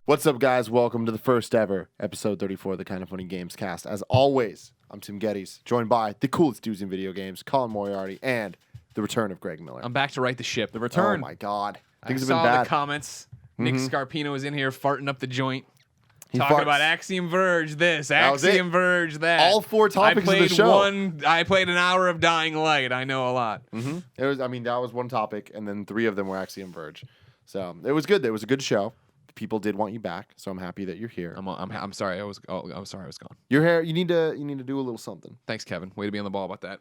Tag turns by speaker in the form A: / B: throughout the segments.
A: What's up, guys? Welcome to the first ever episode 34 of the Kind of Funny Gamescast. As always, I'm Tim Gettys, joined by the coolest dudes in video games, Colin Moriarty, and the return of Greg Miller.
B: I'm back to right the ship.
C: The return.
A: Oh my God,
B: I
A: things have been
B: saw
A: bad.
B: the comments. Nick Scarpino was in here farting up the joint.
A: He
B: Talking
A: farts.
B: about Axiom Verge this,
A: That was
B: Axiom
A: it.
B: Verge that.
A: All four topics of the show.
B: I played an hour of Dying Light. I know a lot.
A: It was. I mean, that was one topic, and then three of them were Axiom Verge. So it was good. It was a good show. People did want you back, so I'm happy that you're here.
B: I'm sorry. I'm sorry I was gone.
A: You're here. You need to do a little something.
B: Thanks, Kevin. Way to be on the ball about that.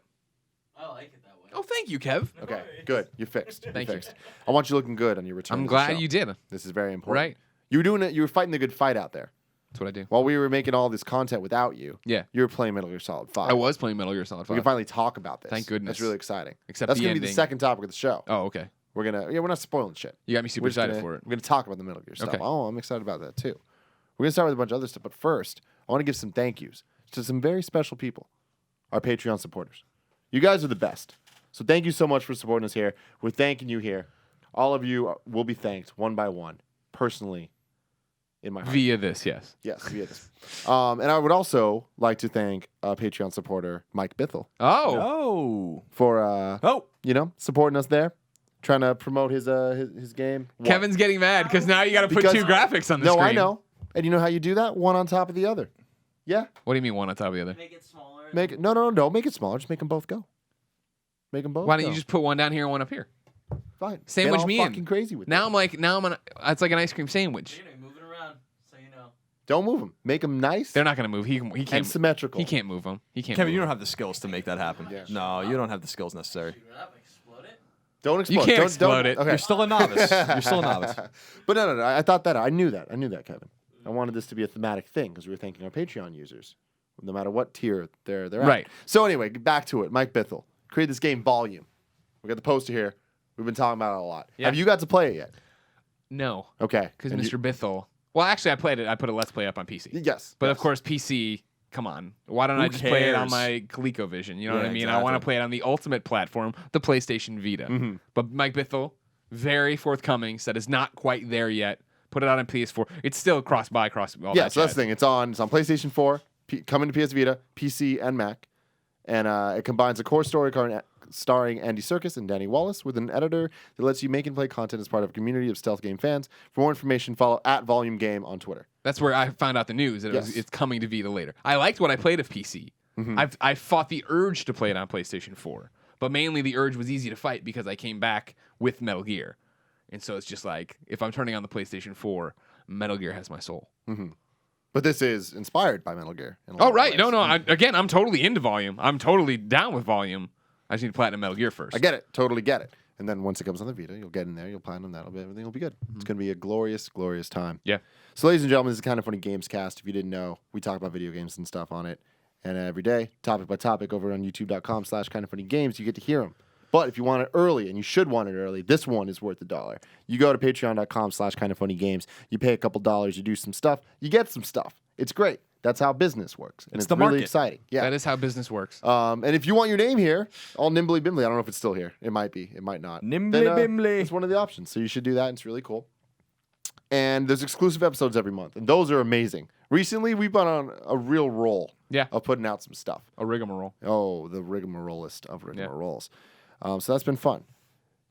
D: I like it that way.
B: Oh, thank you, Kev.
A: Okay, good. You're fixed.
B: Thank
A: you're
B: you.
A: fixed. I want you looking good on your return.
B: I'm
A: to the
B: glad
A: show.
B: you did.
A: This is very important.
B: Right.
A: You were doing it. You were fighting the good fight out there.
B: That's what I do.
A: While we were making all this content without you,
B: Yeah.
A: you were playing Metal Gear Solid 5.
B: I was playing Metal Gear Solid
A: We
B: 5.
A: can finally talk about this.
B: Thank goodness.
A: That's really exciting.
B: Except
A: That's
B: the
A: gonna be the
B: ending.
A: second topic of the show.
B: Oh, okay.
A: We're not spoiling shit.
B: You got me super
A: We're just
B: excited
A: gonna-
B: for it.
A: We're gonna talk about the Metal Gear stuff.
B: Okay.
A: Oh, I'm excited about that too. We're gonna start with a bunch of other stuff, but first, I want to give some thank yous to some very special people, our Patreon supporters. You guys are the best. So thank you so much for supporting us here. We're thanking you here. All of you will be thanked one by one, personally, in my heart.
B: Via this, yes.
A: Yes, via this. And I would also like to thank Patreon supporter Mike Bithell
B: Oh.
A: for supporting us there, trying to promote his game. What?
B: Kevin's getting mad because now you got to put
A: Because-
B: two graphics on the
A: No,
B: screen.
A: I know. And you know how you do that? One on top of the other. Yeah.
B: What do you mean one on top of the other?
D: Make it smaller.
A: Make it no. Make it smaller. Just make them both go. Make them both.
B: Why don't
A: go.
B: you just put one down here and one up here?
A: Fine.
B: Sandwich
A: Get all
B: me in.
A: fucking crazy with
B: Now
A: that.
B: I'm like, it's like an ice cream sandwich.
D: You're moving around, so you know.
A: Don't move them. Make them nice
B: They're not gonna move. He
A: and
B: can't.
A: symmetrical.
B: He can't move them. He can't.
C: Kevin, you
B: move
C: don't have the skills to make that happen.
A: Yeah.
C: No, you don't have the skills necessary.
D: Shoot it up, explode it.
A: Don't explode.
B: can't
A: don't,
B: explode
A: don't,
B: it.
A: Okay.
C: You're still a novice. You're still a novice.
A: But no. I thought that. I knew that, Kevin. I wanted this to be a thematic thing because we were thanking our Patreon users, no matter what tier they're at.
B: Right.
A: So anyway, back to it. Mike Bithell created this game Volume. We got the poster here. We've been talking about it a lot.
B: Yeah.
A: Have you got to play it yet?
B: No,
A: Okay.
B: because
A: And
B: Mr. Bithell. Well, actually, I played it. I put a Let's Play up on PC.
A: Yes.
B: But
A: yes.
B: of course, PC. Come on. Why don't I
C: Who
B: just play it on
C: cares?
B: my ColecoVision? You know what
C: Yeah,
B: I mean? I want to
C: exactly.
B: play it on the ultimate platform, the PlayStation Vita.
A: Mm-hmm.
B: But Mike Bithell, very forthcoming, said it's not quite there yet. Put it out on PS4. It's still cross all
A: Yeah,
B: that
A: so that's
B: jazz.
A: the thing. It's on PlayStation 4, coming to PS Vita, PC, and Mac. And it combines a core story starring Andy Serkis and Danny Wallace with an editor that lets you make and play content as part of a community of stealth game fans. For more information, follow @VolumeGame on Twitter.
B: That's where I found out the news that
A: Yes.
B: it's coming to Vita later. I liked what I played of PC. I fought the urge to play it on PlayStation 4, but mainly the urge was easy to fight because I came back with Metal Gear. And so it's just like, if I'm turning on the PlayStation 4, Metal Gear has my soul.
A: But this is inspired by Metal Gear. in a lot
B: Oh,
A: of
B: right.
A: ways.
B: No. I'm totally into Volume. I'm totally down with Volume. I just need to platinum Metal Gear first.
A: I get it. Totally get it. And then once it comes on the Vita, you'll get in there, you'll platinum that, everything will be good. It's going to be a glorious, glorious time.
B: Yeah.
A: So, ladies and gentlemen, this is Kind of Funny Gamescast. If you didn't know, we talk about video games and stuff on it. And every day, topic by topic, over on youtube.com/kindoffunnygames, you get to hear them. But if you want it early, and you should want it early, this one is worth $1. You go to patreon.com/kindoffunnygames. You pay a couple dollars, you do some stuff, you get some stuff. It's great. That's how business works. And it's
C: the
A: really
C: market.
A: exciting. Yeah.
B: That is how business works.
A: And if you want your name here, all nimbly bimbly, I don't know if it's still here. It might be. It might not.
C: Nimbly bimbly.
A: It's one of the options. So you should do that. And it's really cool. And there's exclusive episodes every month. And those are amazing. Recently, we've been on a real roll
B: Yeah.
A: of putting out some stuff.
B: A rigmarole.
A: Oh, the rigmaroleist of rigmaroles. So that's been fun.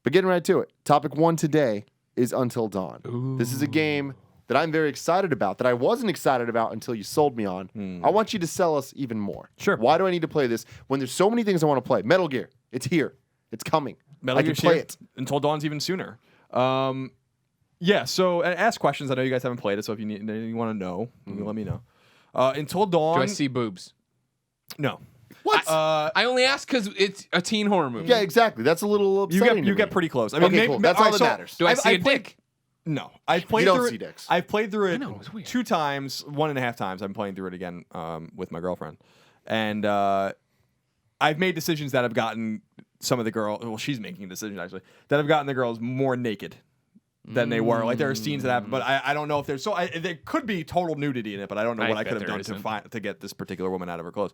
A: But getting right to it. Topic 1 today is Until Dawn. This is a game that I'm very excited about, that I wasn't excited about until you sold me on. I want you to sell us even more.
C: Sure.
A: Why do I need to play this when there's so many things I want to play? Metal Gear, it's here. It's coming.
C: Metal
A: I can
C: Gear's
A: play
C: here
A: it.
C: Until Dawn's even sooner. Yeah, so ask questions. I know you guys haven't played it, so if you want to know, you can let me know. Until Dawn.
B: Do I see boobs?
C: No.
A: What?
B: I only ask because it's a teen horror movie.
A: yeah, exactly. That's a little
C: You
A: upsetting
C: get
A: to me.
C: pretty close. I mean,
A: Okay, cool. That's all that matters.
B: Do I see a dick?
C: No, I've played
A: don't
C: through
A: see
C: it.
A: dicks.
C: I've played through it
B: know, it's weird.
C: 2 times, 1.5 times. I'm playing through it again with my girlfriend, and I've made decisions that have gotten some of the girls. Well, she's making a decision actually that have gotten the girls more naked than they were. Like there are scenes that happen, but I don't know if there's there could be total nudity in it, but I don't know
B: I
C: what I
B: bet
C: could have
B: there
C: done
B: isn't.
C: to get this particular woman out of her clothes.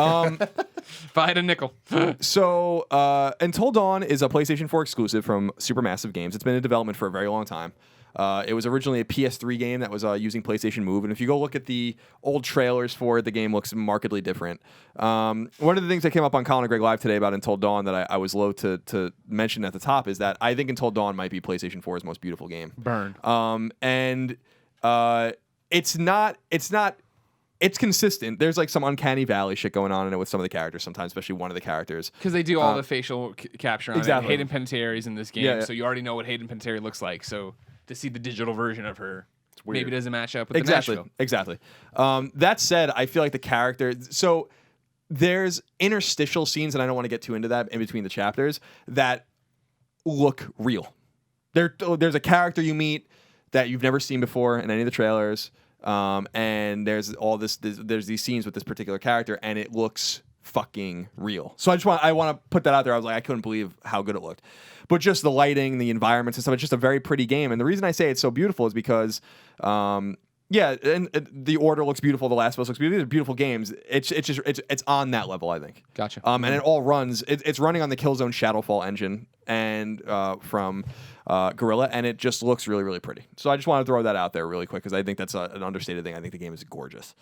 B: If I had a nickel.
C: So, Until Dawn is a PlayStation 4 exclusive from Supermassive Games. It's been in development for a very long time. It was originally a PS3 game that was using PlayStation Move, and if you go look at the old trailers for it, the game looks markedly different. One of the things that came up on Colin and Greg Live today about Until Dawn that I was loath to mention at the top is that I think Until Dawn might be PlayStation 4's most beautiful game.
B: Burn.
C: It's consistent. There's like some uncanny valley shit going on in it with some of the characters sometimes, especially one of the characters.
B: Because they do all the facial capture on
C: exactly.
B: it. Hayden Panettiere's in this game,
C: Yeah.
B: so you already know what Hayden Panettiere looks like. So to see the digital version of her
A: weird.
B: maybe doesn't match up with the Nashville.
C: Exactly. That said, I feel like the character. So there's interstitial scenes, and I don't want to get too into that in between the chapters that look real. There's a character you meet that you've never seen before in any of the trailers. And there's there's these scenes with this particular character, and it looks fucking real. So I want to put that out there. I was like, I couldn't believe how good it looked. But just the lighting, the environments and stuff, it's just a very pretty game. And the reason I say it's so beautiful is because, and The Order looks beautiful. The Last of Us looks beautiful. These are beautiful games. It's on that level, I think.
B: Gotcha.
C: And it all runs. It's running on the Killzone Shadowfall engine and from Guerrilla, and it just looks really, really pretty. So I just want to throw that out there really quick because I think that's an understated thing. I think the game is gorgeous.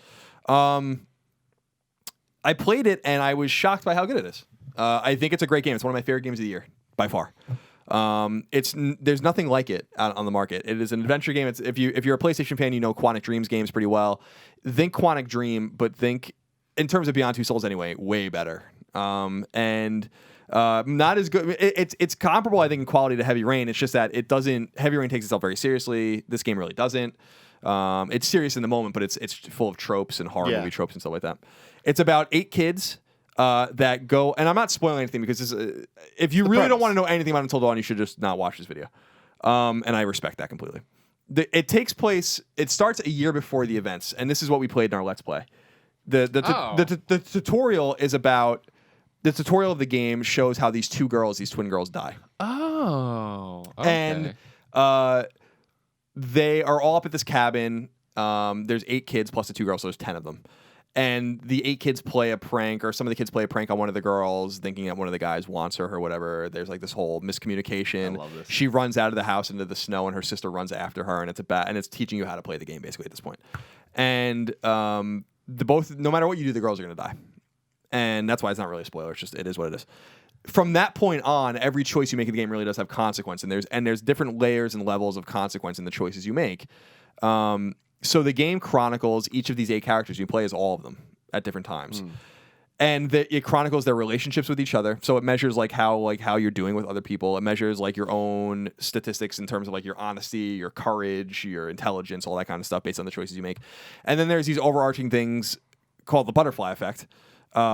C: I played it and I was shocked by how good it is. I think it's a great game. It's one of my favorite games of the year by far. There's nothing like it on the market. It is an adventure game. It's if you're a PlayStation fan, you know Quantic Dream's games pretty well. Think Quantic Dream, but think in terms of Beyond Two Souls anyway, way better. And not as good. It's comparable, I think, in quality to Heavy Rain. It's just that it doesn't. Heavy Rain takes itself very seriously. This game really doesn't. It's serious in the moment, but it's full of tropes and horror movie tropes and stuff like that. It's about 8 kids that go, and I'm not spoiling anything because if you really don't want to know anything about Until Dawn, you should just not watch this video. And I respect that completely. It takes place. It starts a year before the events, and this is what we played in our Let's Play. The tutorial is about. The tutorial of the game shows how these twin girls die.
B: Oh, okay.
C: And they are all up at this cabin. There's 8 kids plus the 2 girls, so there's 10 of them. And the 8 kids play a prank, or some of the kids play a prank on one of the girls, thinking that one of the guys wants her or whatever. There's like this whole miscommunication.
A: I love this.
C: She runs out of the house into the snow, and her sister runs after her, and it's teaching you how to play the game basically at this point. And no matter what you do, the girls are going to die. And that's why it's not really a spoiler. It's just it is what it is. From that point on, every choice you make in the game really does have consequence, and there's different layers and levels of consequence in the choices you make. So the game chronicles each of these 8 characters you play as all of them at different times, and it chronicles their relationships with each other. So it measures how you're doing with other people. It measures like your own statistics in terms of like your honesty, your courage, your intelligence, all that kind of stuff based on the choices you make. And then there's these overarching things called the butterfly effect.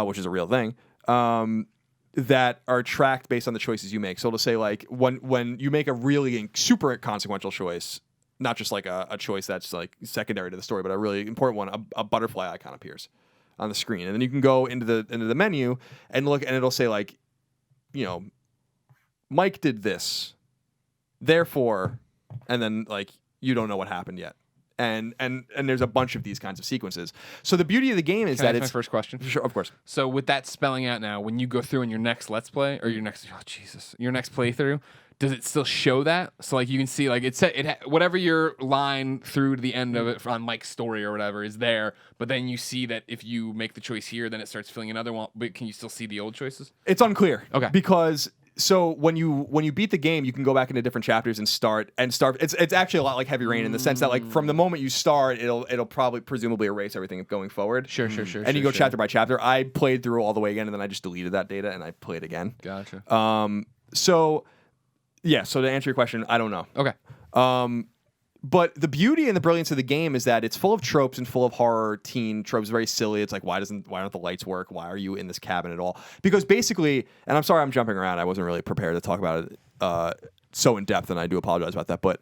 C: Which is a real thing, that are tracked based on the choices you make. So to say, like, when you make a really super consequential choice, not just like a choice that's like secondary to the story, but a really important one, a butterfly icon appears on the screen. And then you can go into the menu and look, and it'll say, like, you know, Mike did this, therefore, and then, like, you don't know what happened yet. And there's a bunch of these kinds of sequences. So the beauty of the game is
B: Can I
C: that
B: ask
C: it's
B: my first question.
C: Sure, of course.
B: So with that spelling out now, when you go through in your next Let's Play or your next playthrough, does it still show that? So like you can see like whatever your line through to the end of it on Mike's story or whatever is there, but then you see that if you make the choice here, then it starts filling another one. But can you still see the old choices?
C: It's unclear.
B: Okay.
C: Because so when you beat the game, you can go back into different chapters and start. It's actually a lot like Heavy Rain in the sense that like from the moment you start, it'll probably presumably erase everything going forward.
B: Sure.
C: And you go chapter by chapter. I played through all the way again, and then I just deleted that data and I played again.
B: Gotcha.
C: So to answer your question, I don't know.
B: Okay.
C: But the beauty and the brilliance of the game is that it's full of tropes and full of horror teen tropes. Very silly. It's like, why don't the lights work? Why are you in this cabin at all? Because basically, and I'm sorry I'm jumping around. I wasn't really prepared to talk about it so in depth, and I do apologize about that. But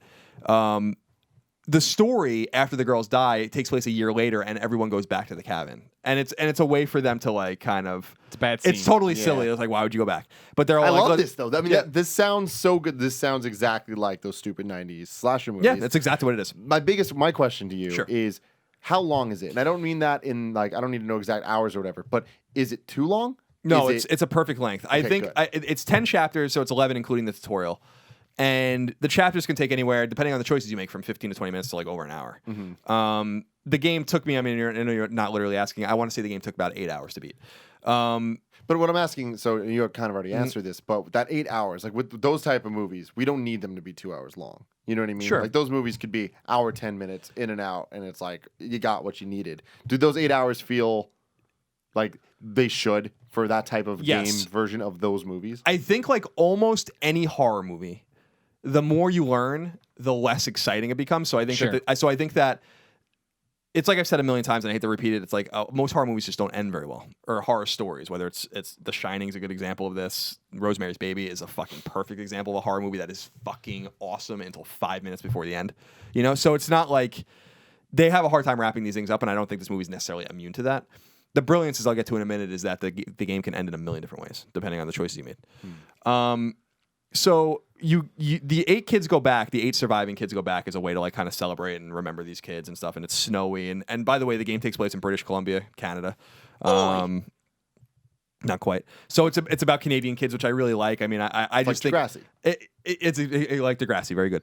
C: the story after the girls die takes place a year later, and everyone goes back to the cabin, and it's a way for them to like kind of.
B: It's a bad scene.
C: It's totally silly. It's like, why would you go back? But they're all
A: I
C: like,
A: love this though. I mean, this sounds so good. This sounds exactly like those stupid '90s slasher movies.
C: yeah, that's exactly what it is.
A: My question to you
C: Sure.
A: is, how long is it? And I don't mean that in like I don't need to know exact hours or whatever. But is it too long?
C: No, it's a perfect length. I think
A: good.
C: it's 10 chapters, so it's 11 including the tutorial. And the chapters can take anywhere, depending on the choices you make, from 15 to 20 minutes to like over an hour. The game took me, I mean, I know you're not literally asking, I want to say the game took about 8 hours to beat.
A: But what I'm asking, so you kind of already answered this, but that 8 hours, like with those type of movies, we don't need them to be 2 hours long. You know what I mean?
C: Sure.
A: Like those movies could be hour, 10 minutes, in and out, and it's like you got what you needed. Do those 8 hours feel like they should for that type of game version of those movies?
C: I think like almost any horror movie, the more you learn, the less exciting it becomes. So I think I think that it's like I've said a million times, and I hate to repeat it. It's like most horror movies just don't end very well, or horror stories. Whether it's The Shining is a good example of this. Rosemary's Baby is a fucking perfect example of a horror movie that is fucking awesome until 5 minutes before the end. You know, so it's not like they have a hard time wrapping these things up, and I don't think this movie is necessarily immune to that. The brilliance, as I'll get to in a minute, is that the game can end in a million different ways depending on the choices you made. So the 8 kids go back. The 8 surviving kids go back as a way to like kind of celebrate and remember these kids and stuff. And it's snowy. And by the way, the game takes place in British Columbia, Canada. Not quite. So it's about Canadian kids, which I really like. I mean, I just think
A: Degrassi.
C: it's like Degrassi, very good.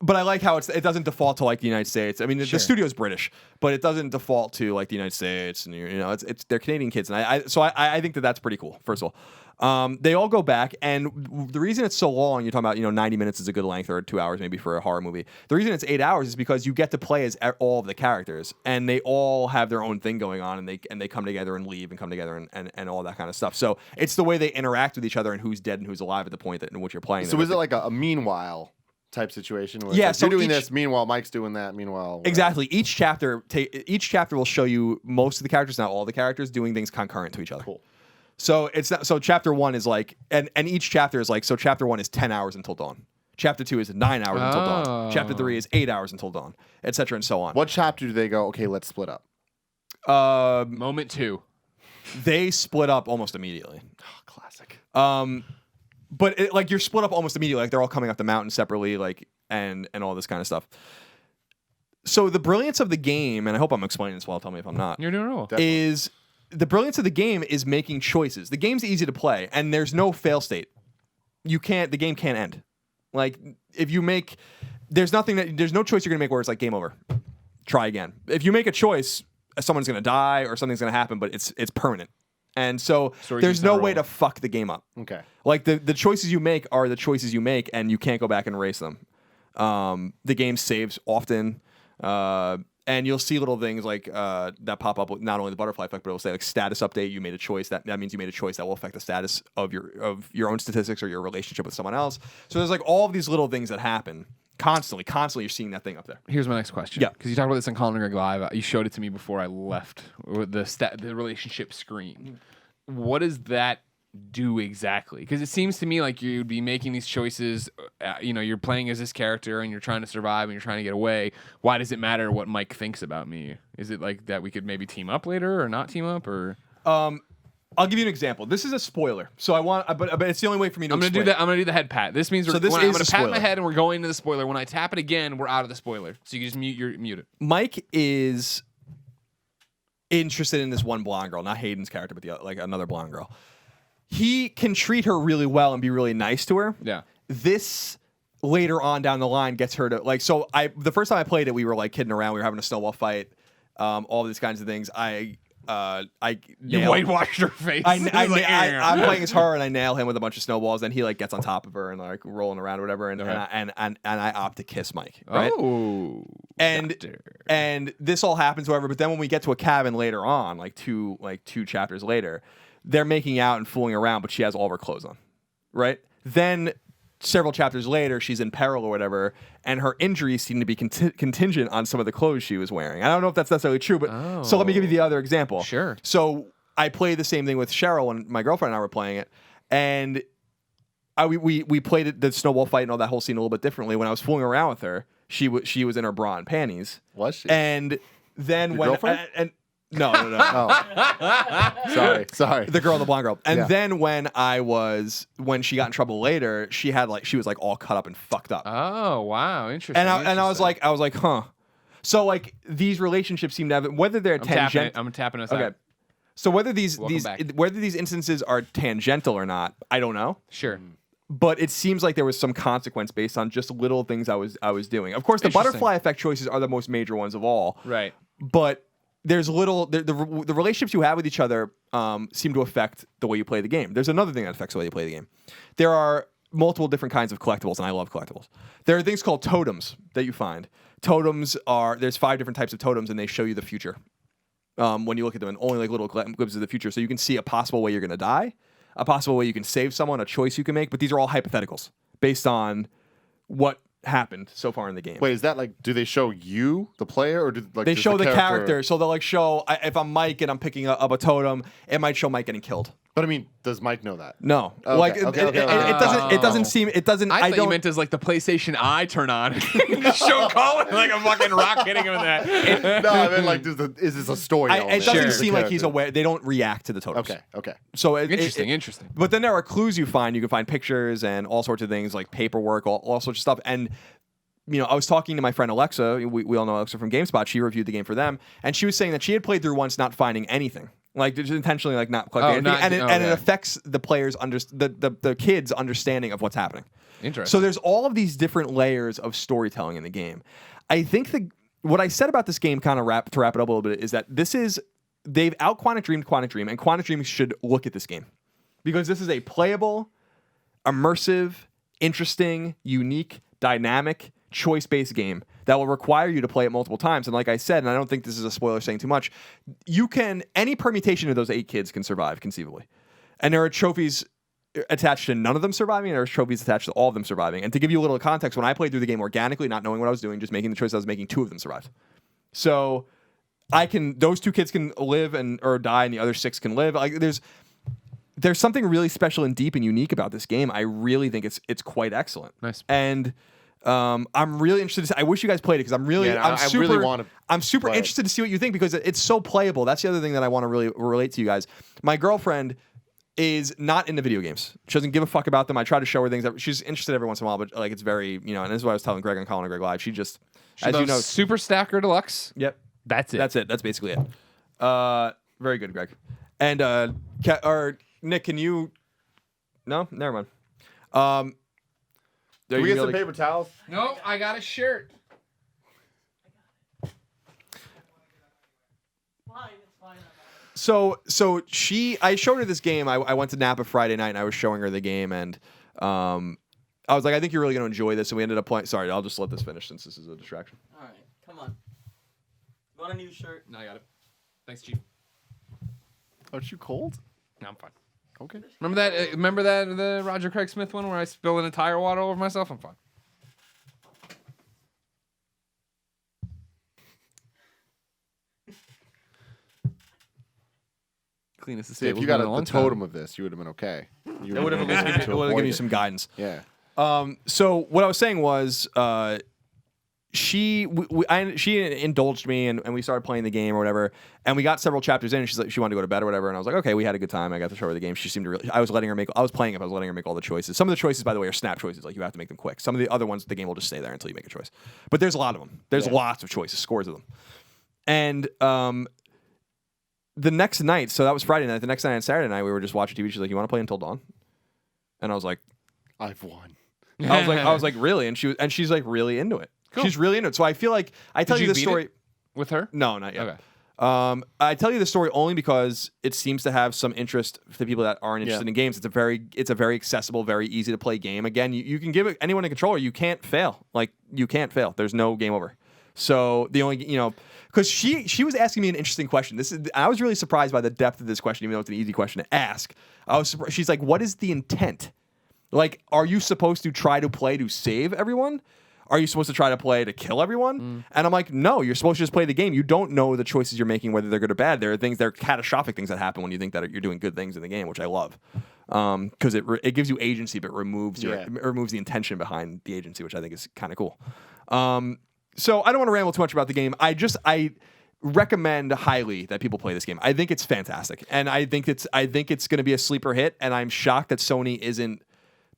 C: But I like how it doesn't default to like the United States. I mean, the studio's British, but it doesn't default to like the United States, and you know, they're Canadian kids, and I think that's pretty cool. First of all, they all go back, and the reason it's so long, you're talking about 90 minutes is a good length, or 2 hours maybe for a horror movie. The reason it's 8 hours is because you get to play as all of the characters, and they all have their own thing going on, and they come together and leave and come together and all that kind of stuff. So it's the way they interact with each other and who's dead and who's alive at the point in which you're playing.
A: So is it like a meanwhile type situation where
C: yeah,
A: like,
C: so
A: you're doing this, meanwhile Mike's doing that, meanwhile
C: exactly. Each chapter will show you most of the characters, not all the characters, doing things concurrent to each other.
A: Cool.
C: So it's not, so chapter 1 is like, and each chapter is like, so chapter 1 is 10 hours until dawn. Chapter 2 is 9 hours until dawn. Chapter 3 is 8 hours until dawn, etc. and so on.
A: What chapter do they go, okay, let's split up?
B: Moment 2.
C: They split up almost immediately.
A: Oh, classic.
C: But like you're split up almost immediately, like they're all coming up the mountain separately, like and all this kind of stuff. So the brilliance of the game, and I hope I'm explaining this well, tell me if I'm not.
B: You're doing it well.
C: Is the brilliance of the game is making choices. The game's easy to play, and there's no fail state. The game can't end. Like if you make, there's no choice you're gonna make where it's like game over. Try again. If you make a choice, someone's gonna die or something's gonna happen, but it's permanent. And so there's no way to fuck the game up.
A: Okay.
C: Like the choices you make are the choices you make, and you can't go back and erase them. The game saves often, and you'll see little things like that pop up with not only the butterfly effect, but it'll say like status update. You made a choice that means you made a choice that will affect the status of your own statistics or your relationship with someone else. So there's like all of these little things that happen constantly. You're seeing that thing up there.
B: Here's my next question.
C: Yeah.
B: Because you talked about this on Colin Moriarty Live. You showed it to me before I left with the relationship screen. What does that do exactly? Because it seems to me like you'd be making these choices. You're playing as this character and you're trying to survive and you're trying to get away. Why does it matter what Mike thinks about me? Is it like that we could maybe team up later or not team up or?
C: I'll give you an example. This is a spoiler, so I want, but it's the only way for me to.
B: I'm gonna do that. I'm gonna do the head pat. This means
C: So this
B: I'm
C: is
B: gonna
C: a
B: pat
C: spoiler.
B: my head and we're going to the spoiler. When I tap it again, we're out of the spoiler. So you can just mute it.
C: Mike is interested in this one blonde girl, not Hayden's character, but like another blonde girl. He can treat her really well and be really nice to her.
B: Yeah.
C: This later on down the line gets her to like. So the first time I played it, we were like kidding around. We were having a snowball fight. All these kinds of things.
B: You whitewashed her face.
C: I'm playing as her, and I nail him with a bunch of snowballs. Then he like gets on top of her and like rolling around or whatever, and I opt to kiss Mike. Right?
B: Oh,
C: and this all happens, however. But then when we get to a cabin later on, like two chapters later, they're making out and fooling around, but she has all of her clothes on. Right? Then several chapters later, she's in peril or whatever, and her injuries seem to be contingent on some of the clothes she was wearing. I don't know if that's necessarily true, but so let me give you the other example.
B: Sure.
C: So I played the same thing with Cheryl when my girlfriend and I were playing it, and we played it, the snowball fight and all that whole scene a little bit differently. When I was fooling around with her, she was in her bra and panties.
A: Was she?
C: And then
A: Your
C: when
A: girlfriend?
C: No.
A: Oh. Sorry.
C: The girl, the blonde girl. And
A: Yeah.
C: then when she got in trouble later, she was like all cut up and fucked up.
B: Oh wow, interesting.
C: And I was like, huh. So like these relationships seem to have, whether they're tangent.
B: I'm tapping us
C: Okay.
B: out.
C: So whether these
B: Welcome back.
C: instances are tangential or not, I don't know.
B: Sure.
C: but it seems like there was some consequence based on just little things I was doing. Of course, the butterfly effect choices are the most major ones of all.
B: Right.
C: But there's the relationships you have with each other seem to affect the way you play the game. There's another thing that affects the way you play the game. There are multiple different kinds of collectibles, and I love collectibles. There are things called totems that you find. There's 5 different types of totems, and they show you the future. When you look at them, and only like little glimpses of the future. So you can see a possible way you're going to die, a possible way you can save someone, a choice you can make. But these are all hypotheticals based on what happened so far in the game.
A: Wait, is that like, do they show you, the player, or do like
C: They
A: just
C: show the
A: character?
C: character. So they'll like show, if I'm Mike and I'm picking up a totem, it might show Mike getting killed.
A: But I mean, does Mike know that?
C: No,
A: Okay,
C: like
A: okay,
C: it
A: okay.
C: doesn't. It doesn't seem. It doesn't.
B: I thought
C: don't.
B: you meant as like the PlayStation Eye turn on. Just show Colin like a fucking rock hitting him in that.
A: No, I mean, like, is this a story?
C: It
A: element?
C: doesn't
A: Sure.
C: seem
A: The
C: like he's
A: character.
C: aware. They don't react to the totems.
A: Okay.
C: So
B: Interesting.
C: But then there are clues you find. You can find pictures and all sorts of things like paperwork, all sorts of stuff. And I was talking to my friend Alexa. We all know Alexa from GameSpot. She reviewed the game for them, and she was saying that she had played through once, not finding anything. Like just intentionally, like not collecting anything, and it affects the players' the kids' understanding of what's happening.
B: Interesting.
C: So there's all of these different layers of storytelling in the game. I think what I said about this game, kind of to wrap it up a little bit, is that they've out Quantic Dream, and Quantic Dream should look at this game because this is a playable, immersive, interesting, unique, dynamic, choice-based game that will require you to play it multiple times. And like I said, and I don't think this is a spoiler saying too much, any permutation of those 8 kids can survive conceivably. And there are trophies attached to none of them surviving, and there are trophies attached to all of them surviving. And to give you a little context, when I played through the game organically, not knowing what I was doing, just making the choice I was making, 2 of them survived. So those 2 kids can live or die, and the other 6 can live. Like there's something really special and deep and unique about this game. I really think it's quite excellent.
B: Nice.
C: And I'm really interested I wish you guys played it because I'm really super interested to see what you think because it's so playable. That's the other thing that I want to really relate to you guys. My girlfriend is not into video games. She doesn't give a fuck about them. I try to show her things. She's interested every once in a while, but like it's very, and this is what I was telling Greg on Colin and Greg Live. She just, as you know,
B: Super Stacker Deluxe.
C: Yep.
B: That's it.
C: That's it. That's basically it. Very good, Greg. And Nick, can you? No, never mind.
A: Can we get some paper towels?
B: No, I got a shirt.
C: So I showed her this game. I went to Napa Friday night and I was showing her the game and I was like, I think you're really going to enjoy this. And we ended up playing. Sorry, I'll just let this finish since this is a distraction.
D: All right, come on. You want a new shirt?
B: No, I got it. Thanks, Chief.
A: Aren't you cold?
B: No, I'm fine.
A: Okay.
B: Remember that the Roger Craig Smith one where I spilled an entire water over myself? I'm fine. Cleanest estate.
A: If you got the totem of this, you would have been okay.
C: It would have given you some guidance.
A: Yeah.
C: So what I was saying was, she indulged me and we started playing the game or whatever, and we got several chapters in. And she's like, she wanted to go to bed or whatever, and I was like, okay, we had a good time. I got to show her the game. She seemed to really. I was playing it. I was letting her make all the choices. Some of the choices, by the way, are snap choices. Like you have to make them quick. Some of the other ones, the game will just stay there until you make a choice. But there's a lot of them. There's lots of choices, scores of them, and the next night. So that was Friday night. The next night on Saturday night, we were just watching TV. She's like, you want to play until dawn? And I was like,
A: I've won.
C: I was like, really? And she's like really into it.
B: Cool.
C: She's really into it. So I feel like I tell
B: Did
C: you
B: you
C: this
B: beat
C: story
B: it with her.
C: No, not yet.
B: Okay.
C: I tell you the story only because it seems to have some interest for the people that aren't interested in games. It's a very accessible, very easy to play game. Again, you can give anyone a controller. You can't fail. Like you can't fail. There's no game over. So the only because she was asking me an interesting question. I was really surprised by the depth of this question, even though it's an easy question to ask. She's like, what is the intent? Like, are you supposed to try to play to save everyone? Are you supposed to try to play to kill everyone? And I'm like, no, you're supposed to just play the game. You don't know the choices you're making, whether they're good or bad. There are catastrophic things that happen when you think that you're doing good things in the game, which I love. Because it gives you agency, but removes the intention behind the agency, which I think is kind of cool. So I don't want to ramble too much about the game. I recommend highly that people play this game. I think it's fantastic. And I think it's going to be a sleeper hit. And I'm shocked that Sony isn't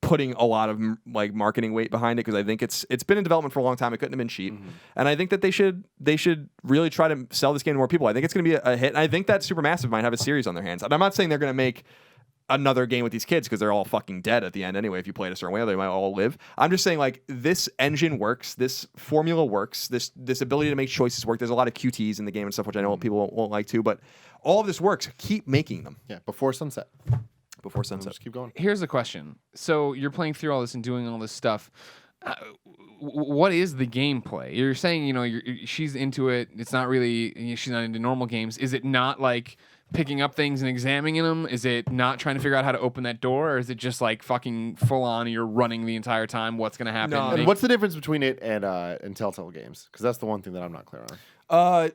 C: putting a lot of like marketing weight behind it because I think it's been in development for a long time. It couldn't have been cheap, and I think that they should really try to sell this game to more people. I think it's going to be a hit, and I think that Supermassive might have a series on their hands. And I'm not saying they're going to make another game with these kids because they're all fucking dead at the end anyway. If you play it a certain way, they might all live. I'm just saying, like, this engine works, this formula works, this ability to make choices work. There's a lot of QTs in the game and stuff, which I know people won't like too, but all of this works. Keep making them.
A: Yeah, before sunset.
C: Before sunset.
A: Just keep going.
B: Here's the question. So you're playing through all this and doing all this stuff. What is the gameplay? You're saying, she's into it. It's not really, she's not into normal games. Is it not like picking up things and examining them? Is it not trying to figure out how to open that door? Or is it just like fucking full on, you're running the entire time? What's going to happen?
C: No.
A: And what's the difference between it and Telltale games? Because that's the one thing that I'm not clear on.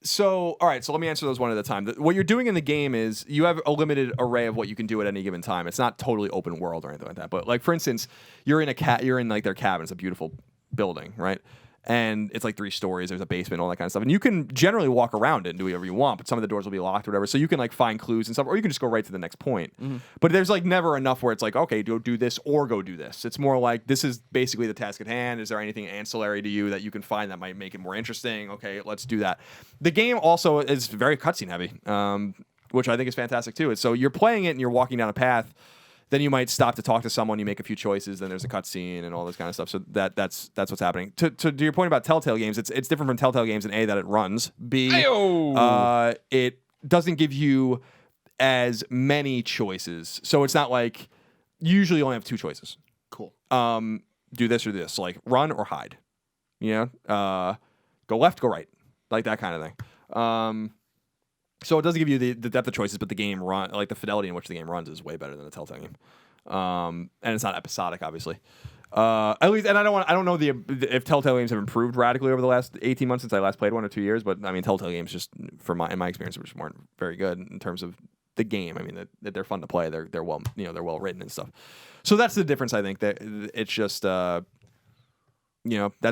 C: So, all right, so let me answer those one at a time. What you're doing in the game is you have a limited array of what you can do at any given time. It's not totally open world or anything like that. But like, for instance, you're in like their cabin. It's a beautiful building, right? And it's like 3 stories. There's a basement, all that kind of stuff. And you can generally walk around it and do whatever you want, but some of the doors will be locked or whatever. So you can like find clues and stuff, or you can just go right to the next point. Mm-hmm. But there's like never enough where it's like, okay, go do this or go do this. It's more like, this is basically the task at hand. Is there anything ancillary to you that you can find that might make it more interesting? Okay, let's do that. The game also is very cutscene heavy, which I think is fantastic too. So you're playing it and you're walking down a path. Then you might stop to talk to someone. You make a few choices. Then there's a cutscene and all this kind of stuff. So that's what's happening. To your point about Telltale games, it's different from Telltale games in A, that it runs. B, it doesn't give you as many choices. So it's not like you usually only have 2 choices.
A: Cool.
C: Do this or this, like run or hide. Go left, go right, like that kind of thing. So it doesn't give you the depth of choices, but the game the fidelity in which the game runs is way better than a Telltale game. And it's not episodic, obviously. At least, and I don't know if Telltale games have improved radically over the last 18 months since I last played one or 2 years. But I mean, Telltale games just, in my experience, just weren't very good in terms of the game. I mean, that they're fun to play. They're well, they're well written and stuff. So that's the difference. I think that it's just. That's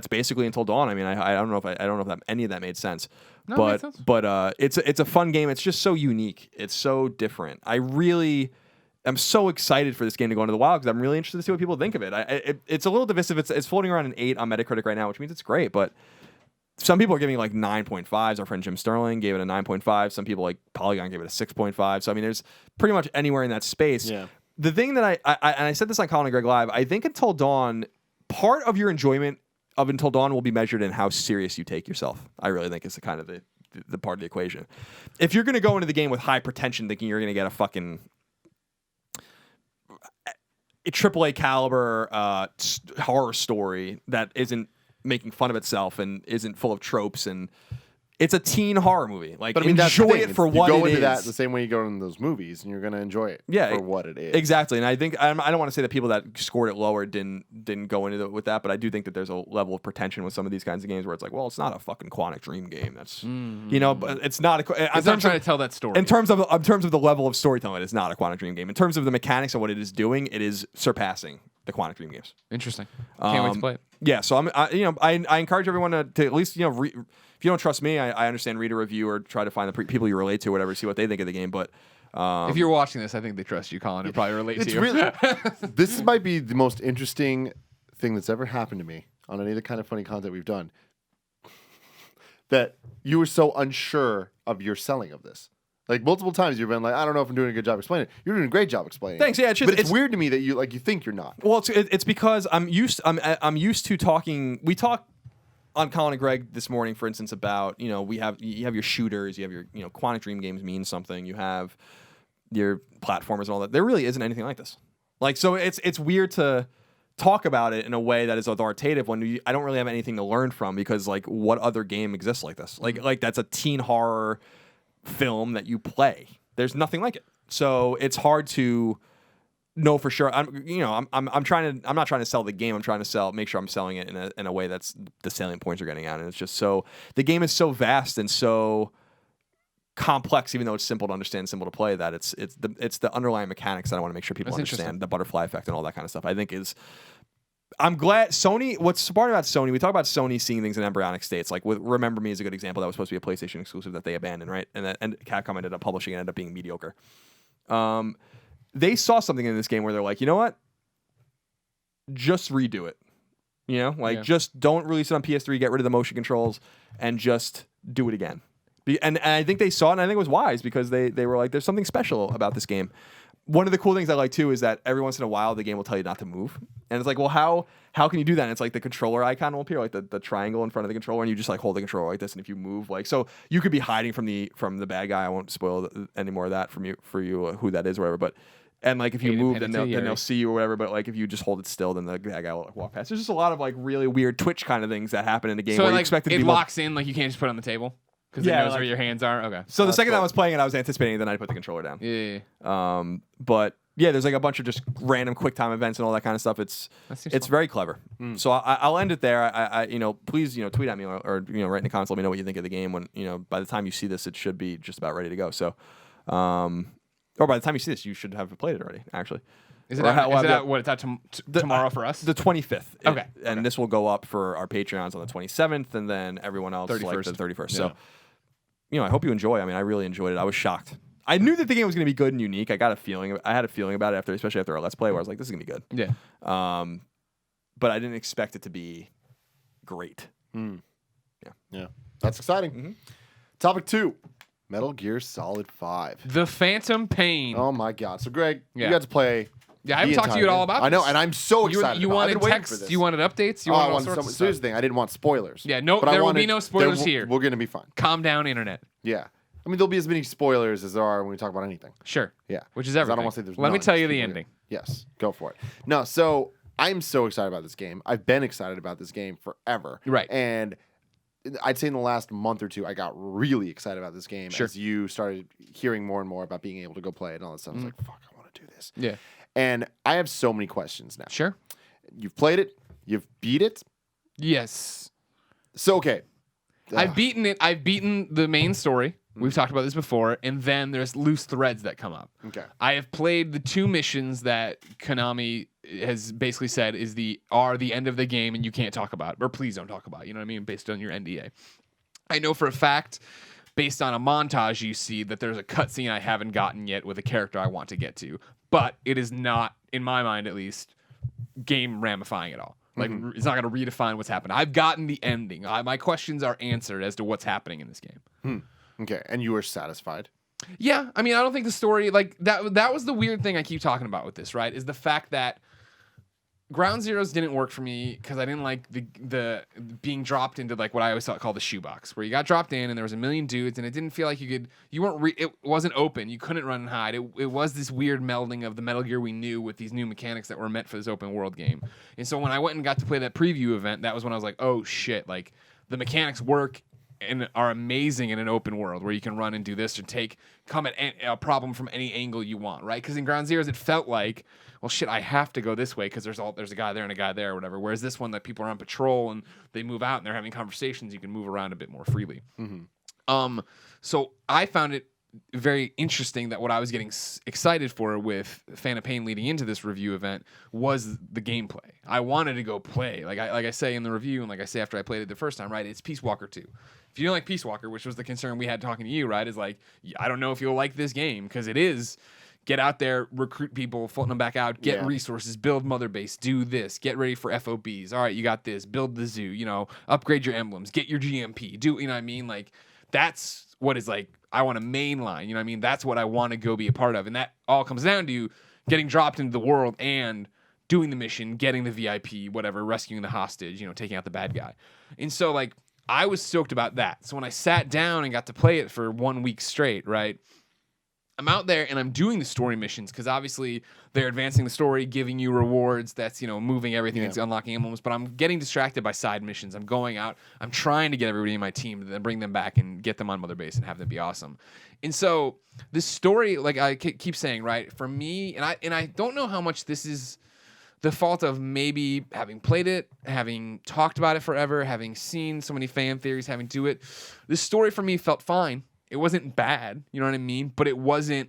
C: basically Until Dawn. I mean, I don't know if any of that made sense.
B: No,
C: but
B: it made sense.
C: But it's a fun game. It's just so unique. It's so different. I really am so excited for this game to go into the wild because I'm really interested to see what people think of it. It's a little divisive. It's floating around an 8 on Metacritic right now, which means it's great. But some people are giving it like 9.5s. Our friend Jim Sterling gave it a 9.5. Some people like Polygon gave it a 6.5. So I mean, there's pretty much anywhere in that space.
A: Yeah.
C: The thing that I said this on Colin and Greg Live, I think Until Dawn, part of your enjoyment of Until Dawn will be measured in how serious you take yourself. I really think it's the kind of the part of the equation. If you're going to go into the game with high pretension, thinking you're going to get a fucking AAA caliber horror story that isn't making fun of itself and isn't full of tropes, and it's a teen horror movie. Like, but I mean, enjoy it for what it is.
A: You go into that the same way you go into those movies, and you're going to enjoy it for what it is.
C: Exactly. And I think I don't want to say that people that scored it lower didn't go into it with that, but I do think that there's a level of pretension with some of these kinds of games where it's like, well, it's not a fucking Quantic Dream game. That's but it's not.
B: I'm trying to tell that story.
C: In terms of the level of storytelling, it's not a Quantic Dream game. In terms of the mechanics of what it is doing, it is surpassing the Quantic Dream games.
B: Interesting. Can't wait to play it.
C: Yeah. So I encourage everyone to at least if you don't trust me, I understand, read a review or try to find the people you relate to, or whatever, see what they think of the game. But
B: if you're watching this, I think they trust you, Colin, and probably relate to you.
A: Really, this might be the most interesting thing that's ever happened to me on any of the kind of funny content we've done. That you were so unsure of your selling of this. Like multiple times you've been like, I don't know if I'm doing a good job explaining it. You're doing a great job explaining
C: Thanks,
A: it.
C: yeah.
A: But it's weird to me that you think you're not.
C: Well, it's because I'm used to talking. We talk on Colin and Greg this morning, for instance, about you have your shooters, you have your Quantic Dream games mean something, you have your platformers and all that. There really isn't anything like this. Like, so it's weird to talk about it in a way that is authoritative when I don't really have anything to learn from, because like what other game exists like this? Like that's a teen horror film that you play. There's nothing like it. So it's hard to know for sure. I'm not trying to sell the game. I'm trying to make sure I'm selling it in a way that's the salient points are getting out. And it's just so the game is so vast and so complex, even though it's simple to understand, simple to play, that it's the underlying mechanics that I want to make sure people understand, the butterfly effect and all that kind of stuff. I think I'm glad Sony. What's smart about Sony? We talk about Sony seeing things in embryonic states. Like with Remember Me is a good example. That was supposed to be a PlayStation exclusive that they abandoned, right? And Capcom ended up publishing and ended up being mediocre. They saw something in this game where they're like, you know what? Just redo it. Just don't release it on PS3. Get rid of the motion controls and just do it again. And I think they saw it, and I think it was wise because they were like, there's something special about this game. one of the cool things I like too is that every once in a while the game will tell you not to move, and it's like, well, how can you do that? And it's like the controller icon will appear, like the triangle in front of the controller, and you just like hold the controller like this, and if you move, like, so you could be hiding from the bad guy. I won't spoil any more of that for you who that is or whatever, but. And like if you move, then they'll see you or whatever. But like if you just hold it still, then the bad guy will like, walk past. There's just a lot of like really weird Twitch kind of things that happen in the game.
B: So
C: where
B: like,
C: you expect it to
B: it
C: be
B: locks in, like you can't just put it on the table because it knows
C: like,
B: where your hands are. Okay.
C: So the second I was playing it, I was anticipating. Then I put the controller down.
B: Yeah.
C: But yeah, there's like a bunch of just random quick time events and all that kind of stuff. It's very clever. So I'll end it there. I please tweet at me or write in the comments. Let me know what you think of the game. When by the time you see this, it should be just about ready to go. So. Or by the time you see this, you should have played it already, actually.
B: Is it out what, it's out tomorrow for us?
C: The 25th.
B: Okay.
C: And this will go up for our Patreons on the 27th, and then everyone else 31st. Like the 31st.
B: Yeah.
C: So, I hope you enjoy. I mean, I really enjoyed it. I was shocked. I knew that the game was going to be good and unique. I had a feeling about it especially after our Let's Play, where I was like, this is going to be good.
B: Yeah.
C: But I didn't expect it to be great.
A: Yeah. That's exciting. Topic 2. Metal Gear Solid 5.
B: The Phantom Pain.
A: Oh my God! So Greg,
B: Yeah.
A: you got to play.
B: Yeah, I haven't talked to you at all about
A: I know,
B: this.
A: and I'm so excited.
B: You
A: about it. I've
B: wanted
A: been waiting
B: text?
A: for this.
B: You wanted updates? You
A: I
B: wanted all
A: wanted
B: sorts of
A: so
B: stuff.
A: here's the thing. I didn't want spoilers.
B: Yeah, no,
A: but
B: there will be no spoilers here.
A: We're gonna be fine.
B: Calm down, internet.
A: Yeah. I mean, there'll be as many spoilers as there are when we talk about anything.
B: Sure.
A: Yeah.
B: Which is
A: 'Cause
B: everything.
A: I don't want to say there's
B: Let me
A: none,
B: tell you
A: just
B: the
A: keep it
B: ending.
A: Yes, go for it. No, so I'm so excited about this game. I've been excited about this game forever.
B: Right.
A: And I'd say in the last month or two, I got really excited about this game
B: Sure.
A: as you started hearing more and more about being able to go play it and all that stuff. I was like, fuck, I want to do this.
B: Yeah.
A: And I have so many questions now.
B: Sure.
A: You've played it. You've beat it.
B: Yes.
A: So, okay.
B: I've beaten it. I've beaten the main story. We've talked about this before, and then there's loose threads that come up.
A: Okay.
B: I have played the 2 missions that Konami has basically said are the end of the game, and you can't talk about it, or please don't talk about it. You know what I mean? Based on your NDA. I know for a fact, based on a montage you see, that there's a cutscene I haven't gotten yet with a character I want to get to, but it is not, in my mind at least, game ramifying at all. Like it's not going to redefine what's happened. I've gotten the ending. My questions are answered as to what's happening in this game.
A: Okay. And you were satisfied?
B: Yeah, I mean, I don't think the story like that was the weird thing I keep talking about with this, right? Is the fact that Ground Zeroes didn't work for me because I didn't like the being dropped into like what I always call the shoebox, where you got dropped in and there was a million dudes and it didn't feel like it wasn't open. You couldn't run and hide. It was this weird melding of the Metal Gear we knew with these new mechanics that were meant for this open world game. And so when I went and got to play that preview event, that was when I was like, oh shit, like the mechanics work and are amazing in an open world where you can run and do this or come at a problem from any angle you want, right? Because in Ground Zeroes, it felt like, well, shit, I have to go this way because there's a guy there and a guy there or whatever. Whereas this one, that people are on patrol and they move out and they're having conversations, you can move around a bit more freely. So I found it very interesting that what I was getting excited for with Phantom Pain leading into this review event was the gameplay. I wanted to go play. Like I say in the review and like I say after I played it the first time, right? It's Peace Walker 2. If you don't like Peace Walker, which was the concern we had talking to you, right, is like, I don't know if you'll like this game because it is get out there, recruit people, float them back out, get resources, build mother base, do this, get ready for FOBs. All right, you got this, build the zoo, upgrade your emblems, get your GMP, do, you know what I mean? Like, that's what is like, I want to mainline, you know what I mean? That's what I want to go be a part of. And that all comes down to getting dropped into the world and doing the mission, getting the VIP, whatever, rescuing the hostage, taking out the bad guy. And so, like, I was stoked about that. So when I sat down and got to play it for 1 week straight, right? I'm out there and I'm doing the story missions because obviously they're advancing the story, giving you rewards. That's, moving everything. It's unlocking emblems. But I'm getting distracted by side missions. I'm going out. I'm trying to get everybody in my team to then bring them back and get them on Mother Base and have them be awesome. And so this story, like I keep saying, right, for me, and I don't know how much this is the fault of maybe having played it, having talked about it forever, having seen so many fan theories, having do it. This story for me felt fine. It wasn't bad, you know what I mean? But it wasn't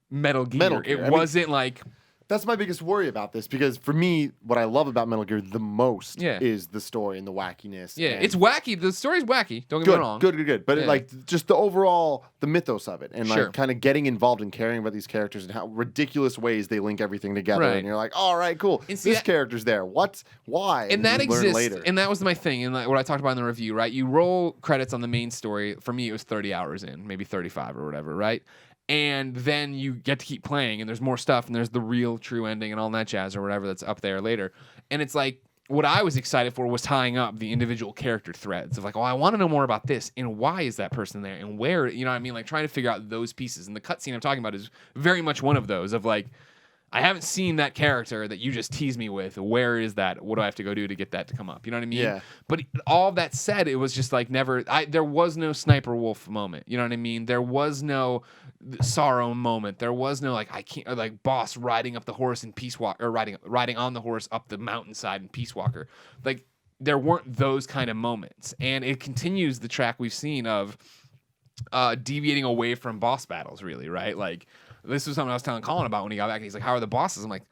B: Metal Gear. It wasn't like...
A: That's my biggest worry about this because for me, what I love about Metal Gear the most is the story and the wackiness.
B: Yeah, it's wacky. The story's wacky. Don't get me wrong.
A: Good. But just the overall, the mythos of it and like kind of getting involved and caring about these characters and how ridiculous ways they link everything together. Right. And you're like, all right, cool. This character's there. What? Why?
B: And that exists.
A: Later.
B: And that was my thing. And like what I talked about in the review, right? You roll credits on the main story. For me, it was 30 hours in, maybe 35 or whatever, right? and then you get to keep playing, and there's more stuff, and there's the real true ending and all that jazz or whatever that's up there later. And it's like, what I was excited for was tying up the individual character threads of like, oh, I want to know more about this, and why is that person there, and where, you know what I mean? Like trying to figure out those pieces. And the cutscene I'm talking about is very much one of those of like, I haven't seen that character that you just teased me with. Where is that? What do I have to go do to get that to come up? You know what I mean?
A: Yeah.
B: But all that said, it was just like there was no Sniper Wolf moment. You know what I mean? There was no sorrow moment. There was no like, I can't, or like boss riding up the horse in Peace Walker, or riding on the horse up the mountainside in Peace Walker. Like there weren't those kind of moments. And it continues the track we've seen of deviating away from boss battles, really, right? Like, this was something I was telling Colin about when he got back. He's like, how are the bosses? I'm like,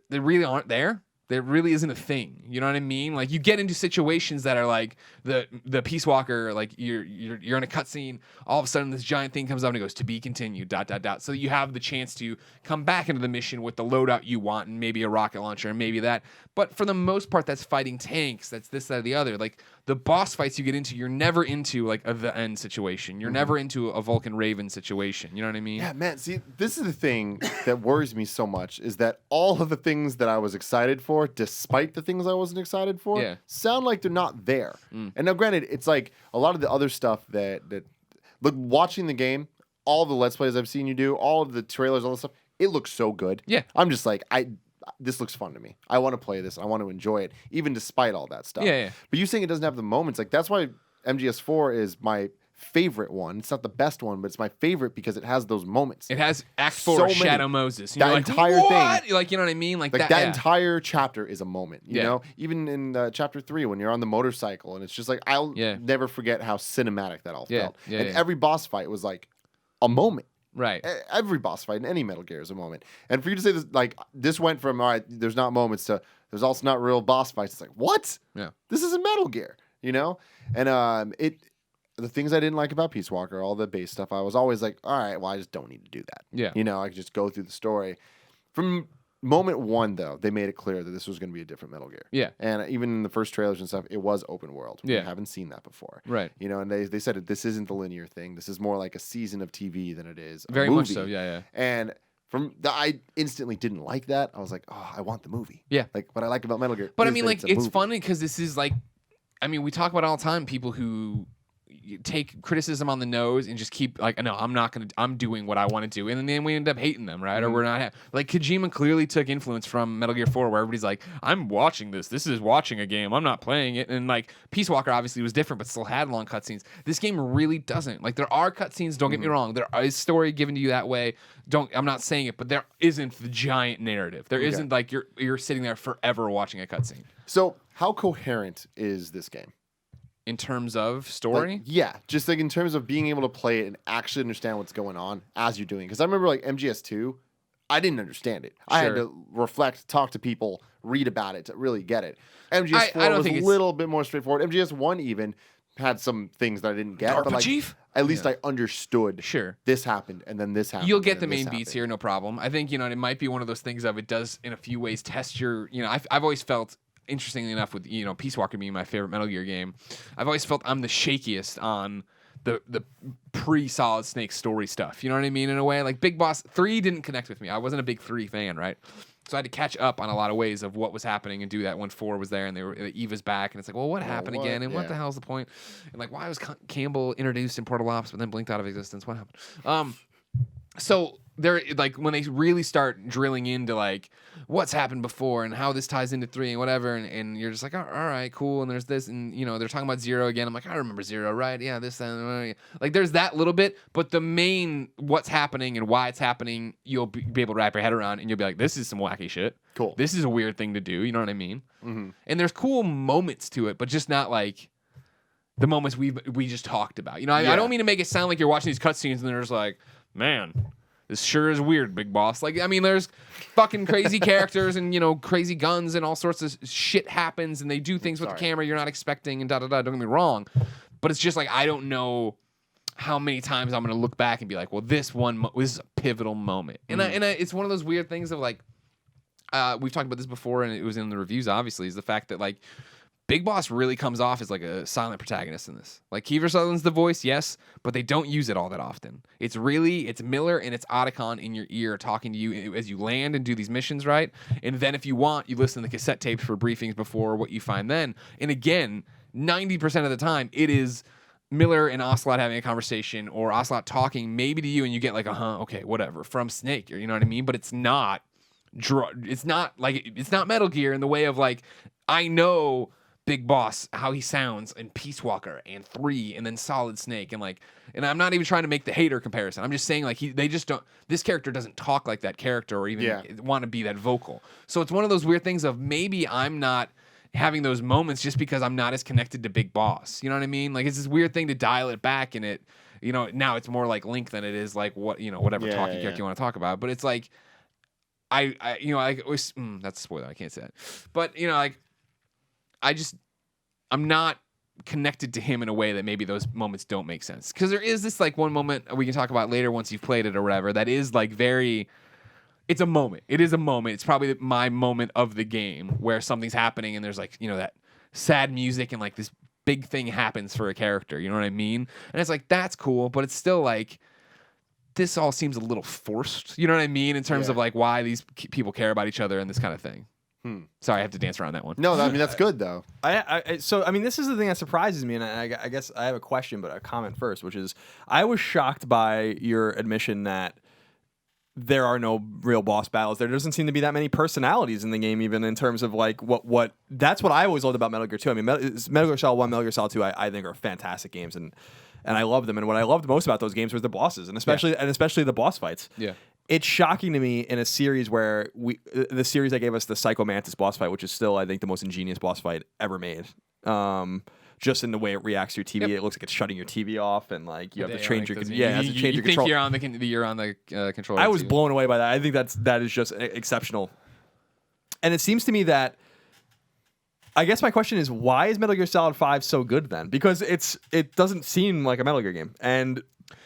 B: they really aren't there. There really isn't a thing. You know what I mean? Like you get into situations that are like the Peace Walker, like you're in a cutscene, all of a sudden this giant thing comes up and it goes to be continued, ... So you have the chance to come back into the mission with the loadout you want and maybe a rocket launcher and maybe that. But for the most part, that's fighting tanks. That's this, that, or the other. Like the boss fights you get into, you're never into like the end situation. You're never into a Vulcan Raven situation. You know what I mean?
A: Yeah, man. See, this is the thing that worries me so much is that all of the things that I was excited for, despite the things I wasn't excited for, sound like they're not there. And now, granted, it's like a lot of the other stuff that look, watching the game, all the Let's Plays I've seen you do, all of the trailers, all this stuff, it looks so good.
B: Yeah.
A: I'm just like, this looks fun to me. I want to play this. I want to enjoy it, even despite all that stuff.
B: Yeah.
A: But you saying it doesn't have the moments, like that's why MGS4 is my favorite one. It's not the best one, but it's my favorite because it has those moments.
B: It has Act 4,
A: So many.
B: Shadow Moses. And
A: That
B: you're like,
A: entire
B: what?
A: thing.
B: Like, you know what I mean? Like that
A: entire chapter is a moment, you
B: Yeah.
A: know? Even in chapter 3 when you're on the motorcycle and it's just like, I'll never forget how cinematic that all felt. And every boss fight was like a moment.
B: Right.
A: Every boss fight in any Metal Gear is a moment. And for you to say this, like, this went from, all right, there's not moments to there's also not real boss fights. It's like, what?
B: Yeah.
A: This isn't Metal Gear, you know? And the things I didn't like about Peace Walker, all the base stuff, I was always like, all right, well, I just don't need to do that.
B: Yeah.
A: You know, I could just go through the story. From moment one, though, they made it clear that this was going to be a different Metal Gear.
B: Yeah.
A: And even in the first trailers and stuff, it was open world.
B: Yeah.
A: We haven't seen that before.
B: Right.
A: You know, and they said that this isn't the linear thing. This is more like a season of TV than it is a
B: Very
A: movie.
B: much so, yeah.
A: And I instantly didn't like that. I was like, oh, I want the movie.
B: Yeah.
A: Like, what I like about Metal Gear.
B: But I
A: is
B: mean,
A: that
B: like,
A: a
B: it's
A: movie.
B: funny because this is like, I mean, we talk about it all the time, people who take criticism on the nose and just keep like, no, I'm doing what I want to do. And then we end up hating them, right? Or we're not, like Kojima clearly took influence from Metal Gear 4 where everybody's like, I'm watching this. This is watching a game. I'm not playing it. And like Peace Walker obviously was different, but still had long cutscenes. This game really doesn't. Like there are cutscenes, don't get me wrong. There is story given to you that way. I'm not saying it, but there isn't the giant narrative. There isn't like you're sitting there forever watching a cutscene.
A: So how coherent is this game?
B: In terms of story?
A: Like, yeah, just like in terms of being able to play it and actually understand what's going on as you're doing. Because I remember like MGS2, I didn't understand it. I had to reflect, talk to people, read about it to really get it. MGS4 was a little bit more straightforward. MGS1 even had some things that I didn't get.
B: DARPA
A: but like,
B: Chief?
A: At least I understood.
B: Sure.
A: This happened and then this happened.
B: You'll get the main beats here, no problem. I think, it might be one of those things of it does in a few ways test your, I've always felt, interestingly enough, with Peace Walker being my favorite Metal Gear game, I've always felt I'm the shakiest on the pre-Solid Snake story stuff. You know what I mean? In a way, like Big Boss 3 didn't connect with me. I wasn't a big 3 fan, right? So I had to catch up on a lot of ways of what was happening and do that when 4 was there and Eva's back and it's like, well, what happened again? And what the hell's the point? And like, why was Campbell introduced in Portal Ops but then blinked out of existence? What happened? So they're like when they really start drilling into like what's happened before and how this ties into 3 and whatever, and you're just like, all right, cool. And there's this, and they're talking about Zero again. I'm like, I remember Zero, right? Yeah, this and like there's that little bit, but the main what's happening and why it's happening, you'll be able to wrap your head around, and you'll be like, this is some wacky shit.
A: Cool.
B: This is a weird thing to do. You know what I mean?
A: Mm-hmm.
B: And there's cool moments to it, but just not like the moments we just talked about. I don't mean to make it sound like you're watching these cutscenes and there's like, man, this sure is weird, Big Boss. Like, I mean, there's fucking crazy characters and, crazy guns and all sorts of shit happens and they do things with the camera you're not expecting and da-da-da. Don't get me wrong. But it's just like, I don't know how many times I'm going to look back and be like, well, this is a pivotal moment. And it's one of those weird things of like, we've talked about this before and it was in the reviews, obviously, is the fact that like, Big Boss really comes off as like a silent protagonist in this. Like Kiefer Sutherland's the voice, yes, but they don't use it all that often. It's Miller and it's Otacon in your ear talking to you as you land and do these missions, right? And then if you want, you listen to the cassette tapes for briefings before what you find then. And again, 90% of the time, it is Miller and Ocelot having a conversation or Ocelot talking maybe to you and you get like, okay, whatever, from Snake, you know what I mean? But it's not Metal Gear in the way of like, I know Big Boss, how he sounds in Peace Walker and 3 and then Solid Snake and I'm not even trying to make the hater comparison. I'm just saying like this character doesn't talk like that character or even want to be that vocal. So it's one of those weird things of maybe I'm not having those moments just because I'm not as connected to Big Boss. You know what I mean? Like it's this weird thing to dial it back and it, now it's more like Link than it is like whatever talking character you want to talk about. But it's like that's a spoiler. I can't say that. But I'm not connected to him in a way that maybe those moments don't make sense. Because there is this like one moment we can talk about later once you've played it or whatever that is like it's a moment. It is a moment. It's probably my moment of the game where something's happening and there's like, that sad music and like this big thing happens for a character. You know what I mean? And it's like, that's cool, but it's still like, this all seems a little forced. You know what I mean? In terms of like why these people care about each other and this kind of thing. Sorry, I have to dance around that one.
A: No, I mean that's good though.
C: So this is the thing that surprises me, and I guess I have a question, but a comment first, which is I was shocked by your admission that there are no real boss battles. There doesn't seem to be that many personalities in the game, even in terms of like what. That's what I always loved about Metal Gear 2. I mean, Metal Gear Solid 1, Metal Gear Solid 2, I think are fantastic games, and I love them. And what I loved most about those games was the bosses, and especially the boss fights. Yeah. It's shocking to me in a series where the series that gave us the Psycho Mantis boss fight, which is still, I think, the most ingenious boss fight ever made. Just in the way it reacts to your TV, it looks like it's shutting your TV off, and like you have to change your control.
B: You think you're on the controller.
C: I was blown away by that. I think that is just exceptional. And it seems to me that I guess my question is, why is Metal Gear Solid 5 so good then? Because it doesn't seem like a Metal Gear game, and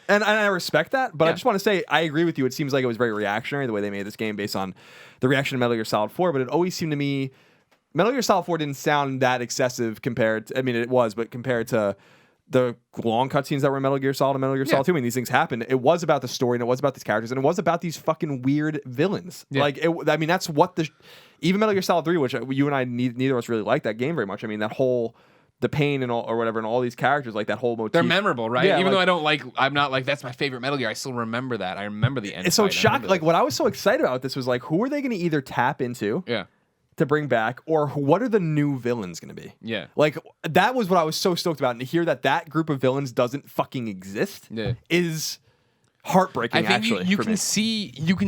C: I respect that, but I just want to say I agree with you. It seems like it was very reactionary the way they made this game based on the reaction to Metal Gear Solid 4, but it always seemed to me Metal Gear Solid 4 didn't sound that excessive compared to, it was, but compared to the long cutscenes that were in Metal Gear Solid and Metal Gear Solid 2 when these things happened, it was about the story and it was about these characters and it was about these fucking weird villains. Yeah. Like, that's what even Metal Gear Solid 3, which you and I, neither of us really liked that game very much. That whole the pain and all or whatever and all these characters, like that whole motif.
B: They're memorable, right? Yeah, even though I'm not like that's my favorite Metal Gear, I still remember that. I remember the end.
C: It's so shocking. Like what I was so excited about this was like, who are they going to either tap into? Yeah. To bring back, or what are the new villains going to be? Yeah, like that was what I was so stoked about, and to hear that group of villains doesn't fucking exist is heartbreaking.
B: I think you can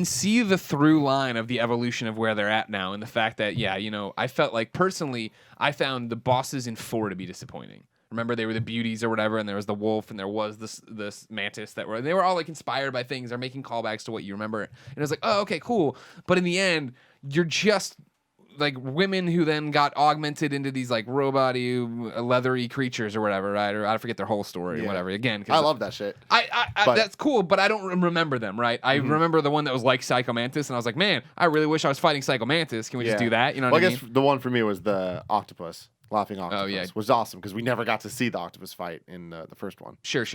B: see the through line of the evolution of where they're at now, and the fact that I felt like personally I found the bosses in 4 to be disappointing. Remember, they were the beauties or whatever, and there was the wolf, and there was this mantis they were all like inspired by things. They're making callbacks to what you remember, and it was like, oh, okay, cool. But in the end, you're just like women who then got augmented into these like robot-y, leathery creatures or whatever, right? Or I forget their whole story or whatever. Again,
A: I love that shit.
B: That's cool, but I don't remember them, right? I remember the one that was like Psycho Mantis, and I was like, man, I really wish I was fighting Psycho Mantis. Can we just do that? You know what I mean? I guess
A: the one for me was the octopus. Laughing octopus. Oh, yeah. Was awesome because we never got to see the octopus fight in the first one.
B: Sure.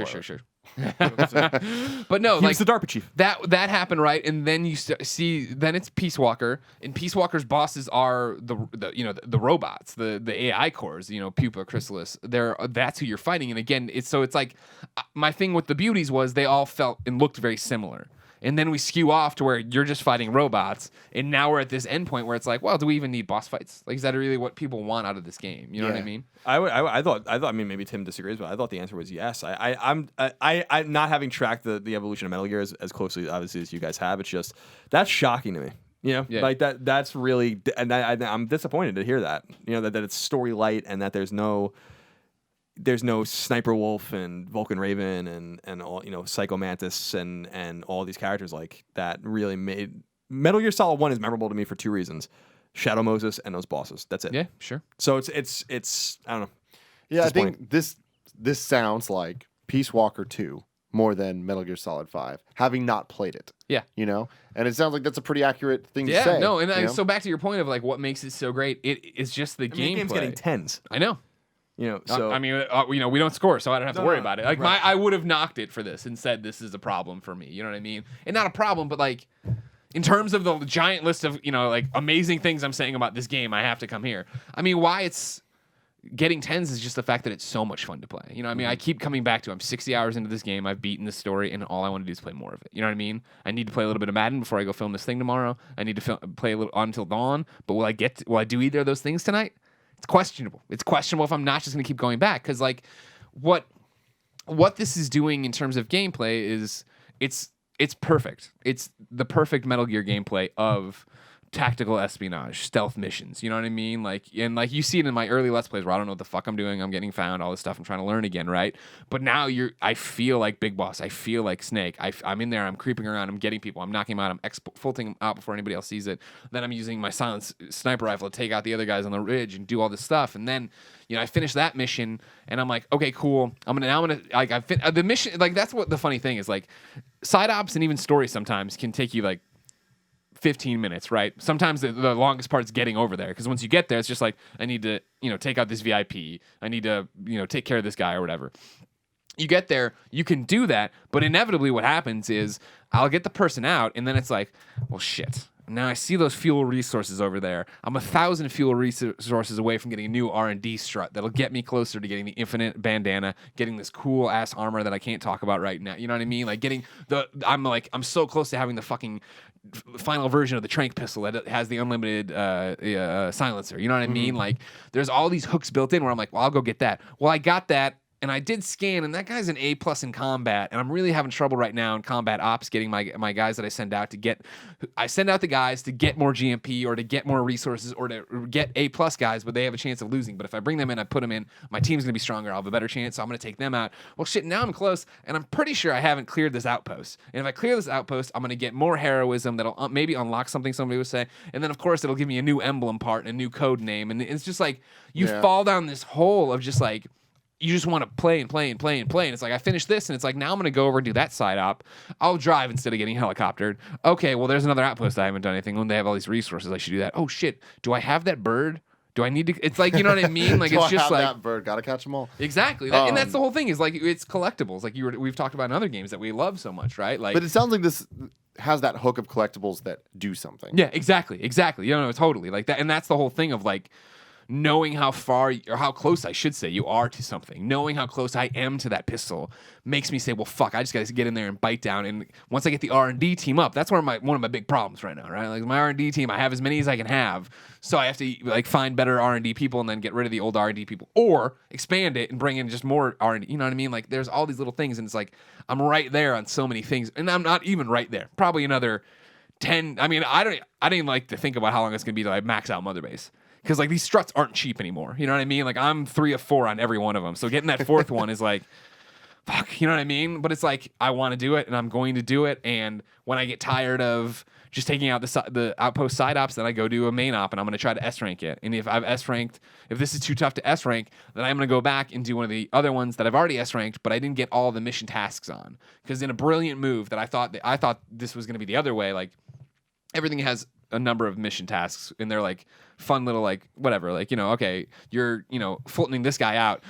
B: But no,
C: he was the DARPA chief.
B: That happened, right? And then you see, then it's Peace Walker, and Peace Walker's bosses are the robots, the AI cores, Pupa, Chrysalis. That's who you're fighting. And again, it's like my thing with the beauties was they all felt and looked very similar. And then we skew off to where you're just fighting robots, and now we're at this endpoint where it's like, well, do we even need boss fights? Like, is that really what people want out of this game? You know what I mean?
C: I thought. Maybe Tim disagrees, but I thought the answer was yes. I'm not having tracked the evolution of Metal Gear as closely, obviously, as you guys have. It's just that's shocking to me. Like that. That's really, and I'm disappointed to hear that. That it's story light and that there's no Sniper Wolf and Vulcan Raven and all Psycho Mantis and all these characters like that really made Metal Gear Solid 1 is memorable to me for 2 reasons: Shadow Moses and those bosses. That's it.
B: Yeah, sure.
C: So it's I don't know.
A: Yeah, I think this sounds like Peace Walker 2 more than Metal Gear Solid 5, having not played it.
B: Yeah.
A: You know? And it sounds like that's a pretty accurate thing to
B: Yeah,
A: say.
B: no, and
A: you know?
B: so back to your point of like what makes it so great, it is just the
C: I mean, the game's
B: gameplay.
C: getting tens.
B: I know.
C: You know, so
B: I mean, you know, we don't score, so I don't have to
C: No,
B: worry
C: no,
B: about it. Like
C: right.
B: I would have knocked it for this and said this is a problem for me. You know what I mean? And not a problem, but like in terms of the giant list of, you know, like amazing things I'm saying about this game, I have to come here. I mean, why it's getting tens is just the fact that it's so much fun to play. You know what I mean? I keep coming back to I'm 60 hours into this game. I've beaten this story, and all I want to do is play more of it. You know what I mean? I need to play a little bit of Madden before I go film this thing tomorrow. I need to play a little until dawn. But will I do either of those things tonight? It's questionable. It's questionable if I'm not just going to keep going back, because like what this is doing in terms of gameplay is it's perfect. It's the perfect Metal Gear gameplay of tactical espionage, stealth missions. You know what I mean? Like, and like you see it in my early Let's Plays where I don't know what the fuck I'm doing. I'm getting found, all this stuff. I'm trying to learn again, right? But now I feel like Big Boss. I feel like Snake. I'm in there. I'm creeping around. I'm getting people. I'm knocking them out. I'm exfiltrating them out before anybody else sees it. Then I'm using my silent sniper rifle to take out the other guys on the ridge and do all this stuff. And then, you know, I finish that mission and I'm like, okay, cool. The mission, like that's what the funny thing is, like side ops and even stories sometimes can take you like 15 minutes, right? Sometimes the longest part is getting over there, because once you get there, it's just like, I need to, you know, take out this VIP. I need to, you know, take care of this guy or whatever. You get there, you can do that, but inevitably what happens is I'll get the person out, and then it's like, well, shit. Now I see those fuel resources over there. I'm 1,000 fuel resources away from getting a new R&D strut that'll get me closer to getting the infinite bandana, getting this cool ass armor that I can't talk about right now. You know what I mean? Like I'm so close to having the fucking final version of the tranq pistol that has the unlimited silencer. You know what I mean? Like there's all these hooks built in where I'm like, well, I'll go get that. Well, I got that. And I did scan, and that guy's an A+ in combat, and I'm really having trouble right now in combat ops getting my guys that I send out to get. I send out the guys to get more GMP or to get more resources or to get A+ guys, but they have a chance of losing. But if I bring them in, I put them in, my team's gonna be stronger. I'll have a better chance, so I'm gonna take them out. Well, shit, now I'm close, and I'm pretty sure I haven't cleared this outpost. And if I clear this outpost, I'm gonna get more heroism that'll maybe unlock something somebody would say, and then of course it'll give me a new emblem part and a new code name, and it's just like you fall down this hole of just like. You just want to play and play and play and play. And it's like, I finished this, and it's like, now I'm going to go over and do that side op. I'll drive instead of getting helicoptered. Okay, well, there's another outpost I haven't done anything. When they have all these resources, I should do that. Oh, shit. Do I have that bird? Do I need to? It's like, you know what I mean? Like, it's just like.
A: that bird. Gotta catch them all.
B: Exactly. And that's the whole thing is like, it's collectibles. Like we've talked about in other games that we love so much, right? Like,
A: But it sounds like this has that hook of collectibles that do something.
B: yeah, exactly. You know, totally. Like that. And that's the whole thing of like, knowing how far or how close I should say you are to something, knowing how close I am to that pistol makes me say, well, fuck, I just got to get in there and bite down. And once I get the R&D team up, that's where one of my big problems right now, right? Like my R&D team, I have as many as I can have, so I have to like find better R&D people and then get rid of the old R&D people, or expand it and bring in just more R&D. You know what I mean? Like there's all these little things, and it's like I'm right there on so many things, and I'm not even right there. Probably another 10. I mean, I didn't like to think about how long it's gonna be till I max out Mother Base. Because like these struts aren't cheap anymore. You know what I mean? Like I'm 3 of 4 on every one of them. So getting that fourth one is like, fuck. You know what I mean? But it's like I want to do it, and I'm going to do it. And when I get tired of just taking out the outpost side ops, then I go do a main op, and I'm going to try to S rank it. And if I've S ranked, if this is too tough to S rank, then I'm going to go back and do one of the other ones that I've already S ranked, but I didn't get all the mission tasks on. Because in a brilliant move that I thought this was going to be the other way, like everything has a number of mission tasks, and they're like fun little like whatever, like, you know, okay, you're, you know, Fultoning this guy out,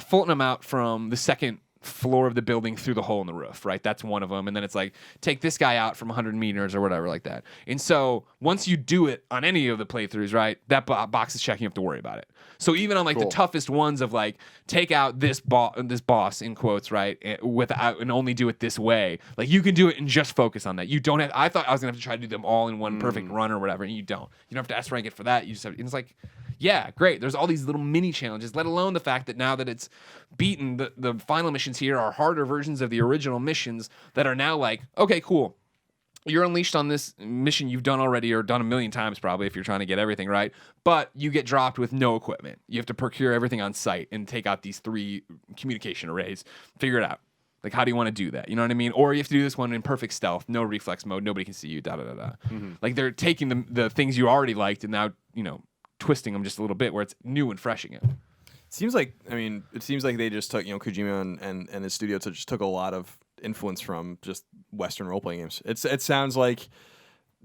B: Fulton him out from the second floor of the building through the hole in the roof, right? That's one of them. And then it's like, take this guy out from 100 meters or whatever like that. And so once you do it on any of the playthroughs, right, that box is checked, you have to worry about it. So even on like the toughest ones of like, take out this boss in quotes, right, without, and only do it this way, like you can do it and just focus on that. You don't have, I thought I was gonna have to try to do them all in one perfect run or whatever, and you don't have to S rank it for that. You just have, and it's like, yeah, great. There's all these little mini challenges, let alone the fact that now that it's beaten, the final missions here are harder versions of the original missions that are now like, okay, cool. You're unleashed on this mission you've done already, or done a million times probably if you're trying to get everything right, but you get dropped with no equipment. You have to procure everything on site and take out these 3 communication arrays. Figure it out. Like, how do you want to do that? You know what I mean? Or you have to do this one in perfect stealth, no reflex mode, nobody can see you, da-da-da-da. Like, they're taking the things you already liked and now, you know, twisting them just a little bit where it's new and fresh again.
C: Seems like, I mean, it seems like they just took, you know, Kojima and his studio just took a lot of influence from just Western role playing games. It sounds like.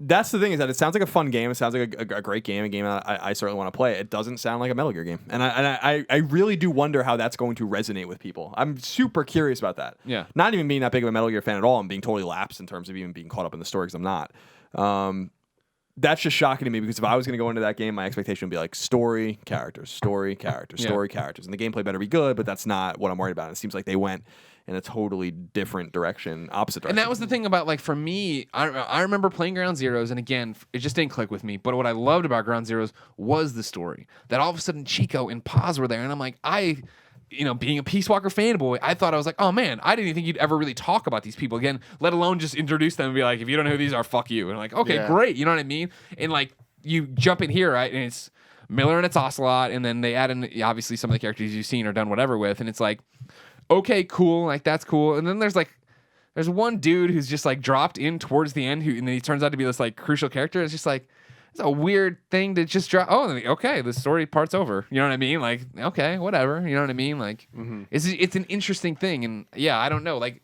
C: That's the thing, is that it sounds like a fun game. It sounds like a great game, a game that I certainly want to play. It doesn't sound like a Metal Gear game, and I really do wonder how that's going to resonate with people. I'm super curious about that.
B: Yeah.
C: Not even being that big of a Metal Gear fan at all, and being totally lapsed in terms of even being caught up in the story, because I'm not. That's just shocking to me, because if I was going to go into that game, my expectation would be like story, characters, story, characters, story, characters, and the gameplay better be good. But that's not what I'm worried about. It seems like they went in a totally different direction, opposite direction.
B: And that was the thing about, like, for me, I remember playing Ground Zeroes, and again, it just didn't click with me. But what I loved about Ground Zeroes was the story. That all of a sudden Chico and Paz were there, and I'm like, being a Peace Walker fanboy, I thought, I was like, oh man, I didn't even think you'd ever really talk about these people again, let alone just introduce them and be like, if you don't know who these are, fuck you. And I'm like, okay, great. You know what I mean? And like, you jump in here, right? And it's Miller and it's Ocelot, and then they add in, obviously, some of the characters you've seen or done whatever with, and it's like, okay, cool, like that's cool. And then there's one dude who's just like dropped in towards the end, and then he turns out to be this like crucial character. It's just like, it's a weird thing to just drop. Oh, okay, the story part's over. You know what I mean? Like, okay, whatever. You know what I mean? Like, it's an interesting thing, and yeah, I don't know. Like,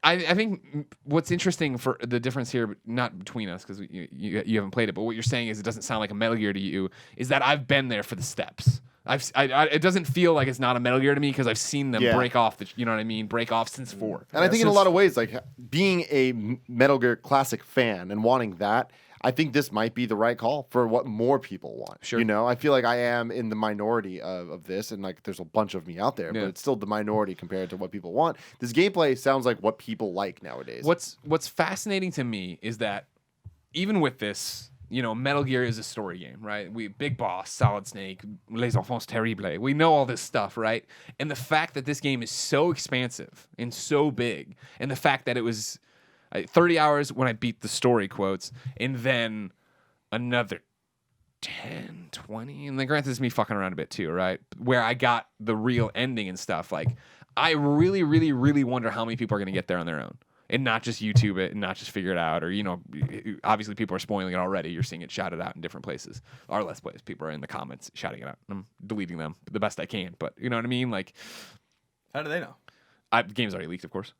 B: I think what's interesting for the difference here, not between us, because you haven't played it, but what you're saying is it doesn't sound like a Metal Gear to you, is that I've been there for the steps. It doesn't feel like it's not a Metal Gear to me, because I've seen them break off. You know what I mean? Break off since 4.
A: And I think in a lot of ways, like being a Metal Gear Classic fan and wanting that, I think this might be the right call for what more people want.
B: Sure.
A: You know, I feel like I am in the minority of this, and like there's a bunch of me out there, but it's still the minority compared to what people want. This gameplay sounds like what people like nowadays.
B: What's fascinating to me is that even with this, you know, Metal Gear is a story game, right? Big Boss, Solid Snake, Les Enfants Terribles. We know all this stuff, right? And the fact that this game is so expansive and so big, and the fact that it was 30 hours when I beat the story, quotes, and then another 10, 20, and then granted, this is me fucking around a bit too, right? Where I got the real ending and stuff. Like, I really, really, really wonder how many people are going to get there on their own. And not just YouTube it and not just figure it out, or, you know, obviously people are spoiling it already. You're seeing it shouted out in different places. Our Let's Plays, people are in the comments shouting it out. I'm deleting them the best I can, but you know what I mean? Like,
C: how do they know?
B: The game's already leaked, of course.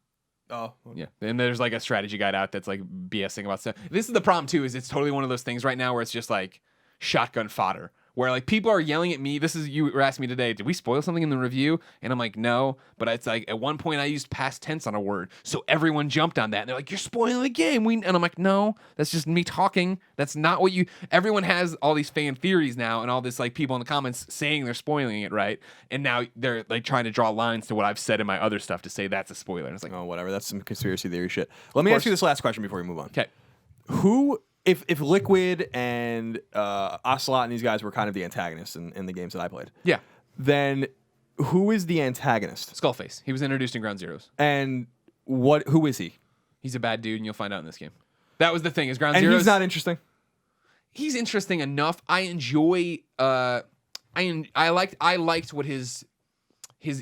C: Oh, okay.
B: Yeah. And there's like a strategy guide out that's like BSing about stuff. This is the problem too, is it's totally one of those things right now where it's just like shotgun fodder. Where like people are yelling at me. You were asking me today, did we spoil something in the review? And I'm like, no. But it's like at one point I used past tense on a word, so everyone jumped on that. And they're like, you're spoiling the game. And I'm like, no, that's just me talking. That's not what you. Everyone has all these fan theories now, and all this like people in the comments saying they're spoiling it, right? And now they're like trying to draw lines to what I've said in my other stuff to say that's a spoiler. And it's like,
C: oh, whatever. That's some conspiracy theory shit. Let me ask you this last question before we move on.
B: okay.
C: Who, if Liquid and Ocelot and these guys were kind of the antagonists in the games that I played,
B: Yeah.
C: then who is the antagonist?
B: Skullface. He was introduced in Ground Zeroes.
C: And who is he?
B: He's a bad dude, and you'll find out in this game. That was the thing. Is Ground
C: And
B: Zeroes.
C: he's not interesting.
B: He's interesting enough. I enjoy. I liked what his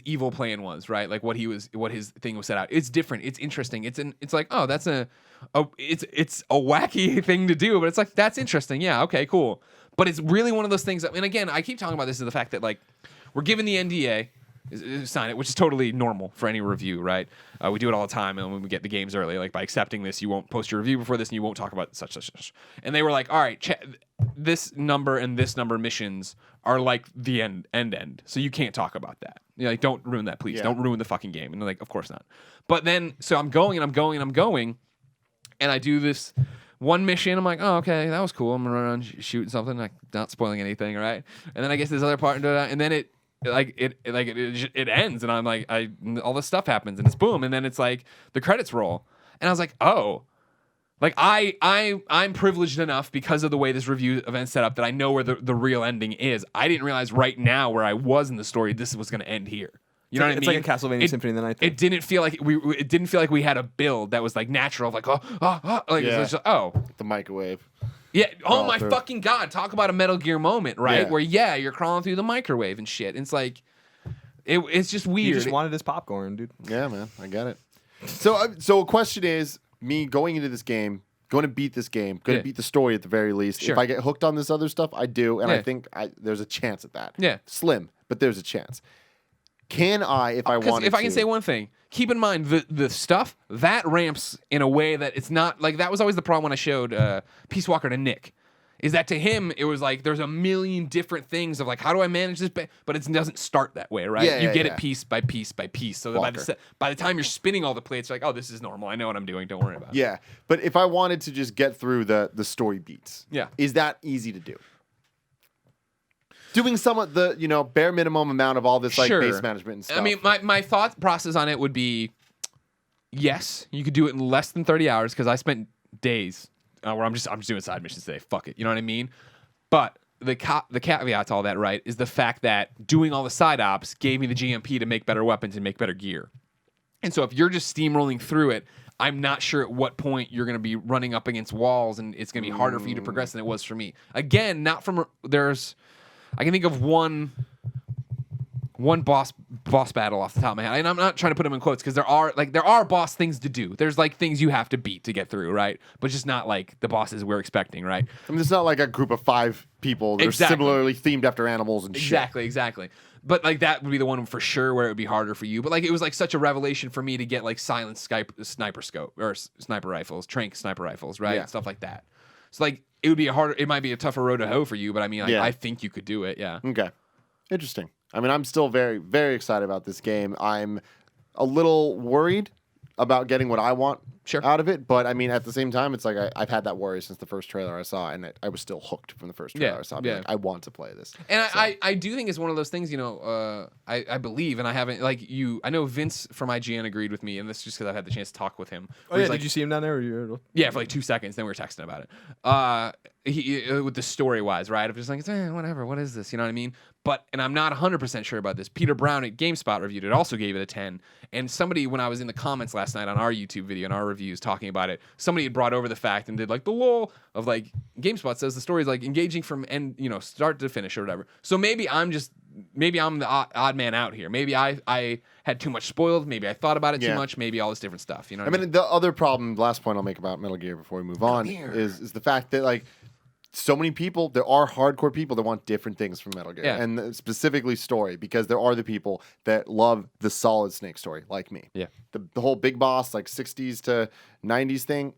B: evil plan was, right? Like what his thing was set out. It's different. It's interesting. It's like, oh, that's it's a wacky thing to do, but it's like, that's interesting. Yeah, okay, cool. But it's really one of those things that, and again, I keep talking about this, is the fact that like we're given the NDA, sign it, which is totally normal for any review, right? We do it all the time, and when we get the games early, like by accepting this, you won't post your review before this, and you won't talk about such. And they were like, all right, this number and this number missions are like the end, so you can't talk about that. You know, like, don't ruin that, please. Yeah. Don't ruin the fucking game. And they're like, of course not. But then, so I'm going, and I do this one mission. I'm like, oh, okay, that was cool. I'm gonna run around shooting something, like not spoiling anything, right? And then I get to this other part, and then it ends, and I'm like, all this stuff happens, and it's boom, and then it's like the credits roll, and I was like, oh, like I'm privileged enough because of the way this review event's set up that I know where the real ending is. I didn't realize right now where I was in the story, this was going to end here. You know what I mean?
C: It's like a Castlevania Symphony of the Night thing.
B: It didn't feel like we had a build that was like natural, like like
A: yeah.
B: It's just, oh,
A: The microwave.
B: yeah. Oh my fucking god! Talk about a Metal Gear moment, right?
A: Yeah.
B: Where you're crawling through the microwave and shit. And it's like, it's just weird.
C: He just wanted his popcorn, dude.
A: Yeah, man, I get it. So a question is, me going into this game, going to beat this game, going to beat the story at the very least.
B: Sure.
A: If I get hooked on this other stuff, I do, and
B: Yeah.
A: I think there's a chance at that.
B: Yeah.
A: Slim, but there's a chance. Can I, if I wanted to?
B: If I can say one thing, keep in mind the stuff that ramps in a way that it's not like that was always the problem when I showed Peace Walker to Nick. Is that to him it was like there's a million different things of like how do I manage this, but it doesn't start that way, right? You get it piece by piece by piece. So that by the time you're spinning all the plates, you're like, oh, this is normal. I know what I'm doing. Don't worry about it.
A: Yeah, but if I wanted to just get through the story beats,
B: Yeah.
A: is that easy to do? Doing some of the bare minimum amount of all this like base management and stuff.
B: I mean, my thought process on it would be, yes, you could do it in less than 30 hours because I spent days where I'm just doing side missions today. Fuck it, you know what I mean? But the caveat to all that, right, is the fact that doing all the side ops gave me the GMP to make better weapons and make better gear. And so if you're just steamrolling through it, I'm not sure at what point you're going to be running up against walls and it's going to be harder for you to progress than it was for me. Again, not from I can think of one boss battle off the top of my head, and I'm not trying to put them in quotes because there are boss things to do. There's like things you have to beat to get through, right? But just not like the bosses we're expecting, right?
A: I mean, it's not like a group of 5 people that are similarly themed after animals and shit.
B: Exactly. But like that would be the one for sure where it would be harder for you. But like it was like such a revelation for me to get like silent sniper scope or sniper rifles, trank sniper rifles, right?
A: Yeah.
B: Stuff like that. So like it might be a tougher road to hoe for you, but I mean, I think you could do it. Yeah.
A: Okay. Interesting. I mean, I'm still very, very excited about this game. I'm a little worried about getting what I want out of it, but I mean, at the same time, it's like I've had that worry since the first trailer I saw, and I was still hooked from the first trailer I saw. Like, I want to play this.
B: And I do think it's one of those things, I believe, and I haven't, I know Vince from IGN agreed with me, and this is just because I've had the chance to talk with him.
C: Oh, yeah, did you see him down there?
B: Yeah, for like 2 seconds, then we were texting about it. With the story-wise, right? I'm just like, whatever, what is this? You know what I mean? And I'm not 100% sure about this. Peter Brown at GameSpot reviewed it, also gave it a 10. And somebody, when I was in the comments last night on our YouTube video and our reviews talking about it, somebody had brought over the fact and did like the lol of like GameSpot says the story is like engaging from end, start to finish or whatever. So maybe I'm the odd man out here. Maybe I had too much spoiled. Maybe I thought about it too much. Maybe all this different stuff. You know what I mean?
A: The other problem, last point I'll make about Metal Gear before we move on, is the fact that like so many people, there are hardcore people that want different things from Metal Gear, and specifically story, because there are the people that love the solid Snake story, like me.
B: Yeah.
A: The whole big boss, like 60s to 90s thing,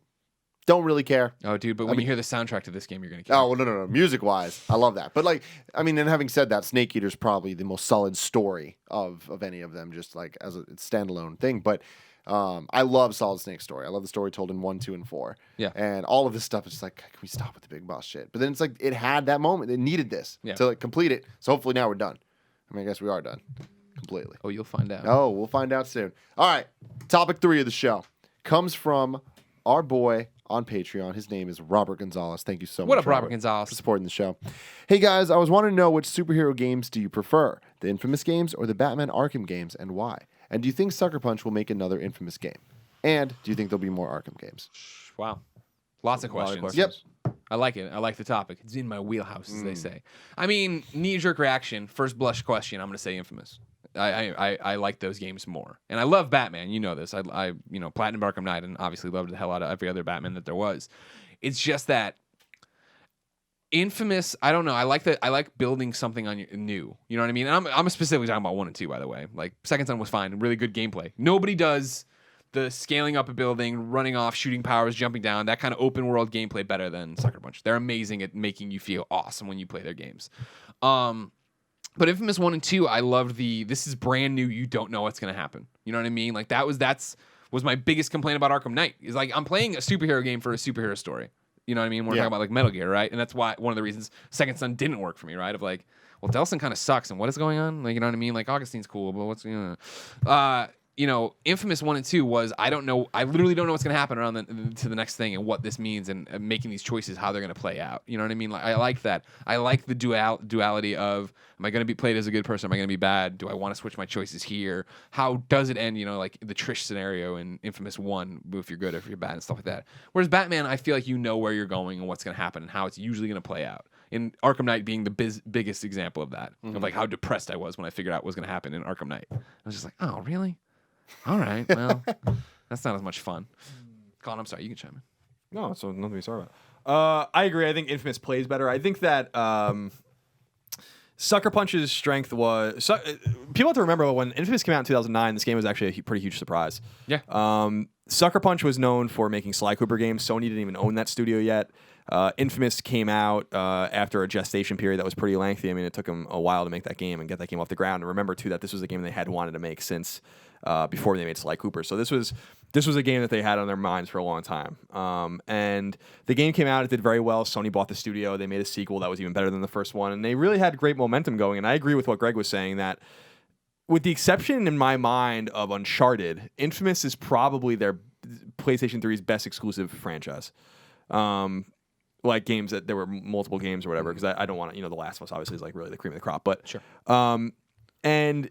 A: don't really care.
B: Oh, dude, but when you hear the soundtrack to this game, you're going to care.
A: Oh, well, no. Music-wise, I love that. But, like, I mean, and having said that, Snake Eater's probably the most solid story of any of them, just, like, as a standalone thing. But I love Solid Snake's story. I love the story told in 1, 2, and 4.
B: Yeah.
A: And all of this stuff is just like, can we stop with the big boss shit? But then it's like, it had that moment. It needed this to like, complete it. So hopefully now we're done. I mean, I guess we are done completely.
B: Oh, you'll find out.
A: Oh, we'll find out soon. All right. Topic 3 of the show comes from our boy on Patreon. His name is Robert Gonzalez. Thank you so much.
B: What up, Robert Gonzalez?
A: For supporting the show. Hey, guys, I was wanting to know which superhero games do you prefer? The Infamous games or the Batman Arkham games, and why? And do you think Sucker Punch will make another Infamous game? And do you think there'll be more Arkham games?
B: Wow. Lots of questions.
A: Yep.
B: I like it. I like the topic. It's in my wheelhouse, as they say. I mean, knee-jerk reaction, first blush question, I'm going to say Infamous. I like those games more. And I love Batman. You know this. I Platinum Arkham Knight, and obviously loved the hell out of every other Batman that there was. It's just that Infamous, I don't know. I like building something on new. You know what I mean? And I'm specifically talking about 1 and 2, by the way. Like, Second Son was fine. Really good gameplay. Nobody does the scaling up a building, running off, shooting powers, jumping down, that kind of open world gameplay better than Sucker Punch. They're amazing at making you feel awesome when you play their games. But Infamous 1 and 2, I loved this is brand new, you don't know what's going to happen. You know what I mean? Like, that's my biggest complaint about Arkham Knight. Is like, I'm playing a superhero game for a superhero story. You know what I mean? We're talking about like Metal Gear, right? And that's why one of the reasons Second Son didn't work for me, right? Of like, well, Delson kind of sucks, and what is going on? Like, you know what I mean? Like, Augustine's cool, but what's Infamous 1 and 2 was, I don't know. I literally don't know what's going to happen around to the next thing and what this means and making these choices, how they're going to play out. You know what I mean? Like, I like that. I like the duality of, am I going to be played as a good person? Am I going to be bad? Do I want to switch my choices here? How does it end? Like the Trish scenario in Infamous 1, if you're good, if you're bad, and stuff like that. Whereas Batman, I feel like you know where you're going and what's going to happen and how it's usually going to play out. In Arkham Knight being the biggest example of that, of like how depressed I was when I figured out what was going to happen in Arkham Knight. I was just like, oh, really? All right, well, that's not as much fun. Colin, I'm sorry, you can chime in.
C: No, so nothing to be sorry about. I agree. I think Infamous plays better. I think that Sucker Punch's strength was people have to remember when Infamous came out in 2009. This game was actually a pretty huge surprise.
B: Yeah.
C: Sucker Punch was known for making Sly Cooper games. Sony didn't even own that studio yet. Infamous came out after a gestation period that was pretty lengthy. I mean, it took them a while to make that game and get that game off the ground. And remember too that this was a game they had wanted to make since before they made Sly Cooper. So this was a game that they had on their minds for a long time. And the game came out. It did very well. Sony bought the studio. They made a sequel that was even better than the first one. And they really had great momentum going. And I agree with what Greg was saying that with the exception in my mind of Uncharted, Infamous is probably their PlayStation 3's best exclusive franchise. Like games that there were multiple games or whatever, because I don't want to, The Last of Us obviously is like really the cream of the crop. But
B: Sure.
C: And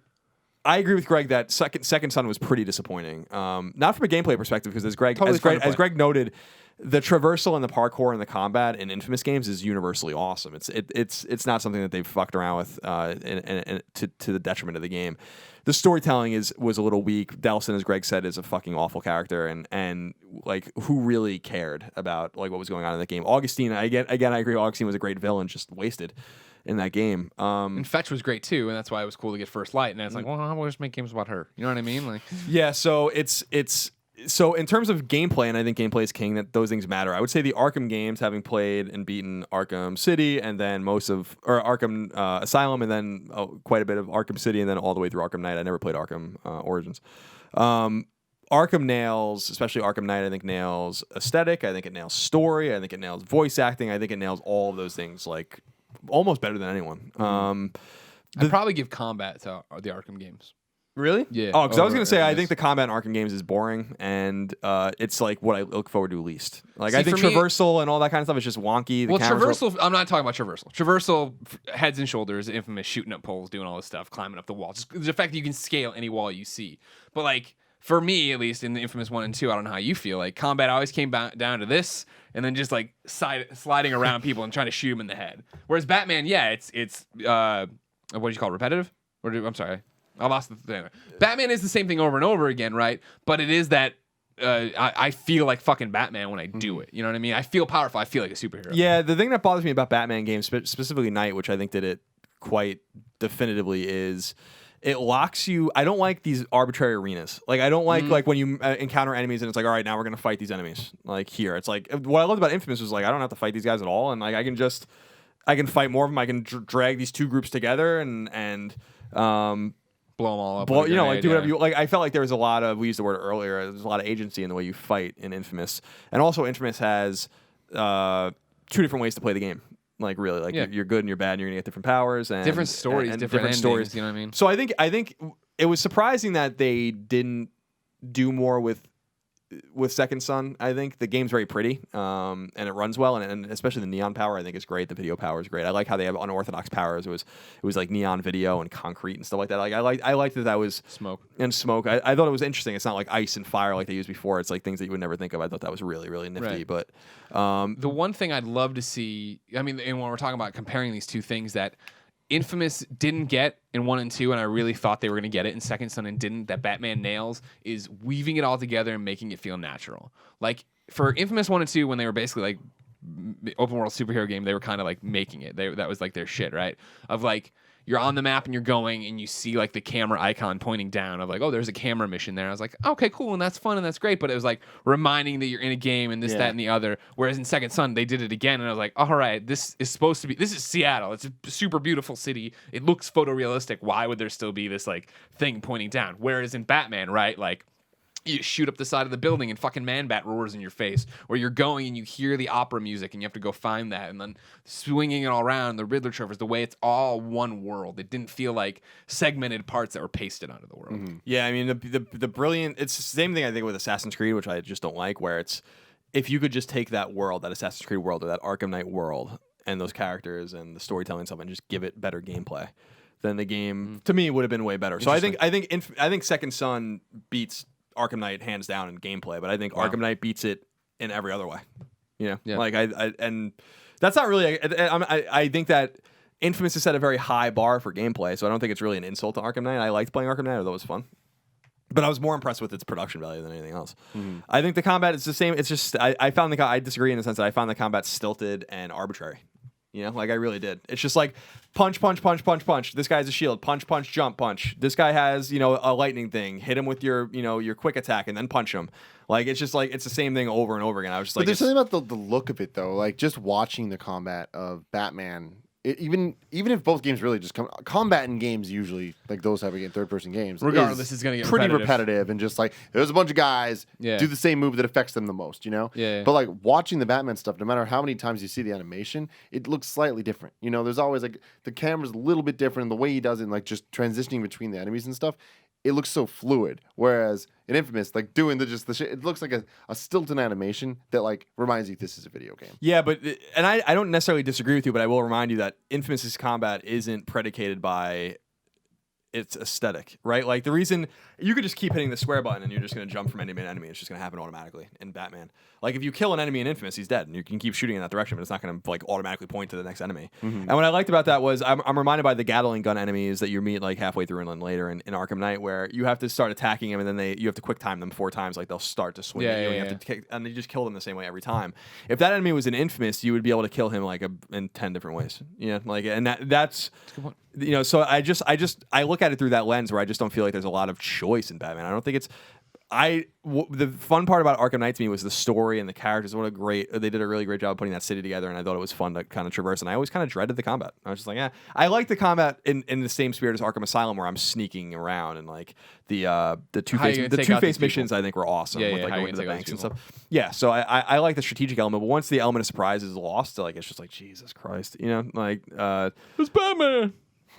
C: I agree with Greg that Second Son was pretty disappointing. Not from a gameplay perspective, because as Greg noted, the traversal and the parkour and the combat in Infamous games is universally awesome. It's not something that they've fucked around with to the detriment of the game. The storytelling was a little weak. Delson, as Greg said, is a fucking awful character, and like who really cared about like what was going on in the game? Augustine, I agree. Augustine was a great villain, just wasted in that game.
B: And Fetch was great too, and that's why it was cool to get First Light. And it's like, well, I'll just make games about her. You know what I mean? Like,
C: yeah. So so in terms of gameplay, and I think gameplay is king, that those things matter. I would say the Arkham games, having played and beaten Arkham City, and then Arkham Asylum, and then quite a bit of Arkham City, and then all the way through Arkham Knight. I never played Arkham Origins. Arkham nails, especially Arkham Knight, I think nails aesthetic. I think it nails story. I think it nails voice acting. I think it nails all of those things like almost better than anyone.
B: I'd probably give combat to the Arkham games.
C: Really?
B: Yeah.
C: Oh, because I was going to say, I think the combat in Arkham games is boring, and it's like what I look forward to least. Like,
B: See,
C: I think
B: for me-
C: traversal and all that kind of stuff is just wonky.
B: Well, traversal, I'm not talking about traversal. Traversal, heads and shoulders, Infamous, shooting up poles, doing all this stuff, climbing up the wall. Just the fact that you can scale any wall you see. But, like, for me, at least, in the Infamous 1 and 2, I don't know how you feel. Like, combat always came down to this, and then just, like, sliding around people and trying to shoot them in the head. Whereas Batman, yeah, it's what do you call it, repetitive? I'm sorry. I lost the thing. Batman is the same thing over and over again, right? But it is that I feel like fucking Batman when I do it. You know what I mean? I feel powerful. I feel like a superhero.
C: Yeah, the thing that bothers me about Batman games, specifically Knight, which I think did it quite definitively, is it locks you. I don't like these arbitrary arenas. Like, I don't like when you encounter enemies and it's like, all right, now we're going to fight these enemies. Like, here. It's like, what I loved about Infamous was like, I don't have to fight these guys at all. And like, I can fight more of them. I can drag these two groups together and
B: blow them all up.
C: do whatever you like. I felt like there was a lot of, we used the word earlier, there's a lot of agency in the way you fight in Infamous. And also Infamous has 2 different ways to play the game. Like, really, like you're good and you're bad and you're gonna get different powers and
B: different stories,
C: and
B: different endings,
C: stories.
B: You know what I mean?
C: So I think it was surprising that they didn't do more with Second Son. I think the game's very pretty, and it runs well, and especially the neon power I think is great. The video power is great. I like how they have unorthodox powers. It was like neon video and concrete and stuff like that. Like I liked that was
B: Smoke.
C: I thought it was interesting. It's not like ice and fire like they used before. It's like things that you would never think of. I thought that was really, really nifty.
B: Right.
C: But
B: the one thing I'd love to see, I mean, and when we're talking about comparing these two things that Infamous didn't get in 1 and 2, and I really thought they were going to get it in Second Son and didn't, that Batman nails, is weaving it all together and making it feel natural. Like, for Infamous 1 and 2, when they were basically like open world superhero game, they were kind of like making it. That was like their shit, right? Of like, you're on the map and you're going and you see like the camera icon pointing down of like, oh, there's a camera mission there. I was like, okay, cool, and that's fun and that's great. But it was like reminding that you're in a game and this, that, and the other. Whereas in Second Son, they did it again, and I was like, all right, this is Seattle. It's a super beautiful city. It looks photorealistic. Why would there still be this like thing pointing down? Whereas in Batman, right, like, you shoot up the side of the building and fucking Man-Bat roars in your face, or you're going and you hear the opera music and you have to go find that, and then swinging it all around, the Riddler trophies, the way it's all one world. It didn't feel like segmented parts that were pasted onto the world.
A: Mm-hmm.
C: yeah, I mean the brilliant. It's the same thing I think with Assassin's Creed, which I just don't like. Where it's if you could just take that world, that Assassin's Creed world, or that Arkham Knight world, and those characters and the storytelling and stuff, and just give it better gameplay, then the game to me would have been way better. So I think Second Son beats Arkham Knight hands down in gameplay, but I think Arkham Knight beats it in every other way. You know, like I and that's not really. I think that Infamous has set a very high bar for gameplay, so I don't think it's really an insult to Arkham Knight. I liked playing Arkham Knight; I thought it was fun, but I was more impressed with its production value than anything else. I think the combat is the same. It's just I found I disagree in the sense that I found the combat stilted and arbitrary. You know, like I really did. It's just like punch, punch, punch, punch, punch. This guy has a shield. Punch, punch, jump, punch. This guy has, you know, a lightning thing. Hit him with your, you know, your quick attack and then punch him. Like it's just like it's the same thing over and over again. I was just
A: But
C: like,
A: there's something about the look of it though. Like just watching the combat of Batman. Even if both games really just combat in games usually like those type of third person games,
B: Regardless, it's gonna get
A: pretty
B: repetitive.
A: and just like there's a bunch of guys do the same move that affects them the most, you know.
B: Yeah.
A: But like watching the Batman stuff, no matter how many times you see the animation, it looks slightly different. You know, there's always like the camera's a little bit different. The way he does it, and, like just transitioning between the enemies and stuff, it looks so fluid. Whereas in Infamous, like doing the shit, it looks like a stilton animation that like reminds you this is a video game.
C: yeah, but and I don't necessarily disagree with you, but I will remind you that Infamous's combat isn't predicated by its aesthetic, right? Like the reason you could just keep hitting the square button and you're just going to jump from enemy to enemy. It's just going to happen automatically in Batman. Like if you kill an enemy in Infamous, he's dead, and you can keep shooting in that direction, but it's not going to like automatically point to the next enemy. And what I liked about that was I'm reminded by the Gatling gun enemies that you meet like halfway through and then later in Arkham Knight, where you have to start attacking them and then you have to quick time them 4 times. Like they'll start to swing at you, and you have to kick, and you just kill them the same way every time. If that enemy was in Infamous, you would be able to kill him like in 10 different ways. You know, like and that's a good point. You know, so I look at it through that lens where I just don't feel like there's a lot of choice in Batman. I don't think it's the fun part about Arkham Knight to me was the story and the characters. They did a really great job of putting that city together, and I thought it was fun to kind of traverse. And I always kind of dreaded the combat. I was just like, I like the combat in the same spirit as Arkham Asylum, where I'm sneaking around and like the Two-Face missions I think were awesome with like going to the banks and stuff. Yeah, so I like the strategic element, but once the element of surprise is lost, like it's just like Jesus Christ, you know, like
B: It's Batman.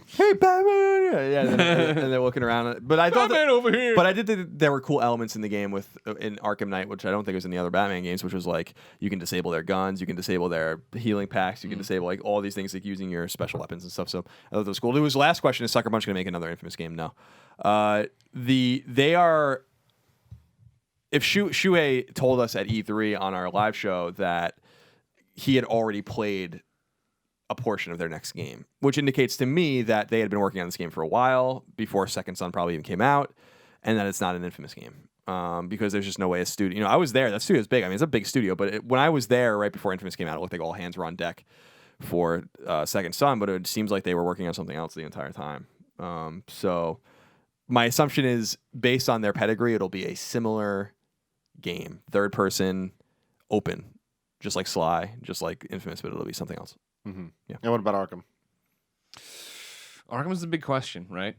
C: Hey Batman! Yeah, and they're looking around. But I thought
B: Batman over here.
C: But I did think there were cool elements in the game in Arkham Knight, which I don't think was in the other Batman games, which was like you can disable their guns, you can disable their healing packs, you can disable like all these things like using your special weapons and stuff. So I thought that was cool. It was last question: is Sucker Punch going to make another Infamous game? No. They are. If Shuei told us at E3 on our live show that he had already played a portion of their next game, which indicates to me that they had been working on this game for a while before Second Son probably even came out, and that it's not an Infamous game because there's just no way a studio. You know, I was there. That studio's big. I mean, it's a big studio, but when I was there right before Infamous came out, it looked like all hands were on deck for Second Son, but it seems like they were working on something else the entire time. So my assumption is, based on their pedigree, it'll be a similar game, third person, open, just like Sly, just like Infamous, but it'll be something else.
A: Mm-hmm.
C: Yeah.
A: And what about Arkham?
B: Arkham is a big question, right?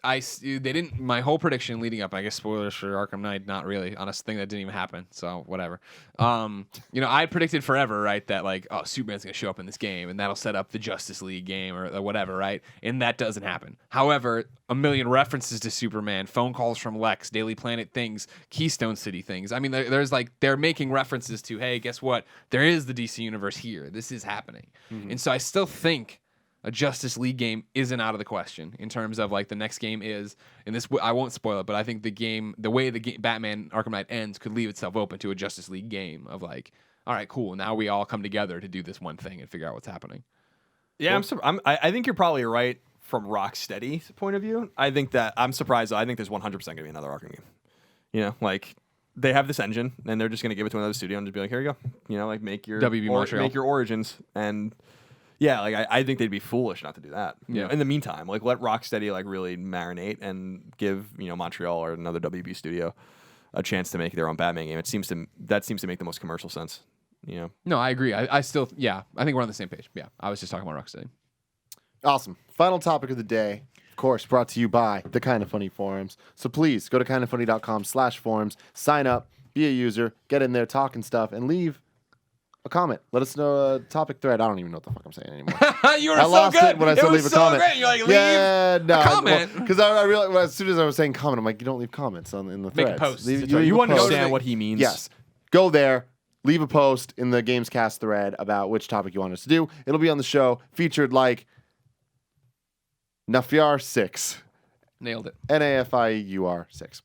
B: They didn't. My whole prediction leading up, I guess spoilers for Arkham Knight, not really on a thing that didn't even happen. So whatever. You know, I predicted forever, right, that like, oh, Superman's gonna show up in this game, and that'll set up the Justice League game or whatever, right? And that doesn't happen. However, a million references to Superman, phone calls from Lex, Daily Planet things, Keystone City things. I mean, there's like they're making references to, hey, guess what? There is the DC universe here. This is happening, and so I still think a Justice League game isn't out of the question in terms of like the next game is, and this I won't spoil it, but I think the way the game Batman Arkham Knight ends could leave itself open to a Justice League game of like, all right, cool, now we all come together to do this one thing and figure out what's happening.
C: Yeah, I think you're probably right from Rocksteady's point of view. I think that I'm surprised. I think there's 100% gonna be another Arkham game. You know, like they have this engine and they're just gonna give it to another studio and just be like, here you go. You know, like make your make your origins and. Yeah, like I think they'd be foolish not to do that. You know, in the meantime, like let Rocksteady like really marinate and give Montreal or another WB studio a chance to make their own Batman game. That seems to make the most commercial sense. You know.
B: No, I agree. I still I think we're on the same page. Yeah, I was just talking about Rocksteady.
A: Awesome. Final topic of the day, of course, brought to you by the Kinda Funny forums. So please go to kindafunny.com/forums, sign up, be a user, get in there, talk and stuff, and leave a comment. Let us know a topic thread. I don't even know what the fuck I'm saying anymore.
B: You were
A: I lost
B: so good.
A: it when I said leave a comment.
B: Great. You're like, leave a comment.
A: Because I realized as soon as I was saying comment, I'm like, you don't leave comments in the threads.
B: Make a post.
C: You understand what he means.
A: Yes. Go there. Leave a post in the Gamescast thread about which topic you want us to do. It'll be on the show, featured like Nafiar 6.
B: Nailed it.
A: NAFIUR 6.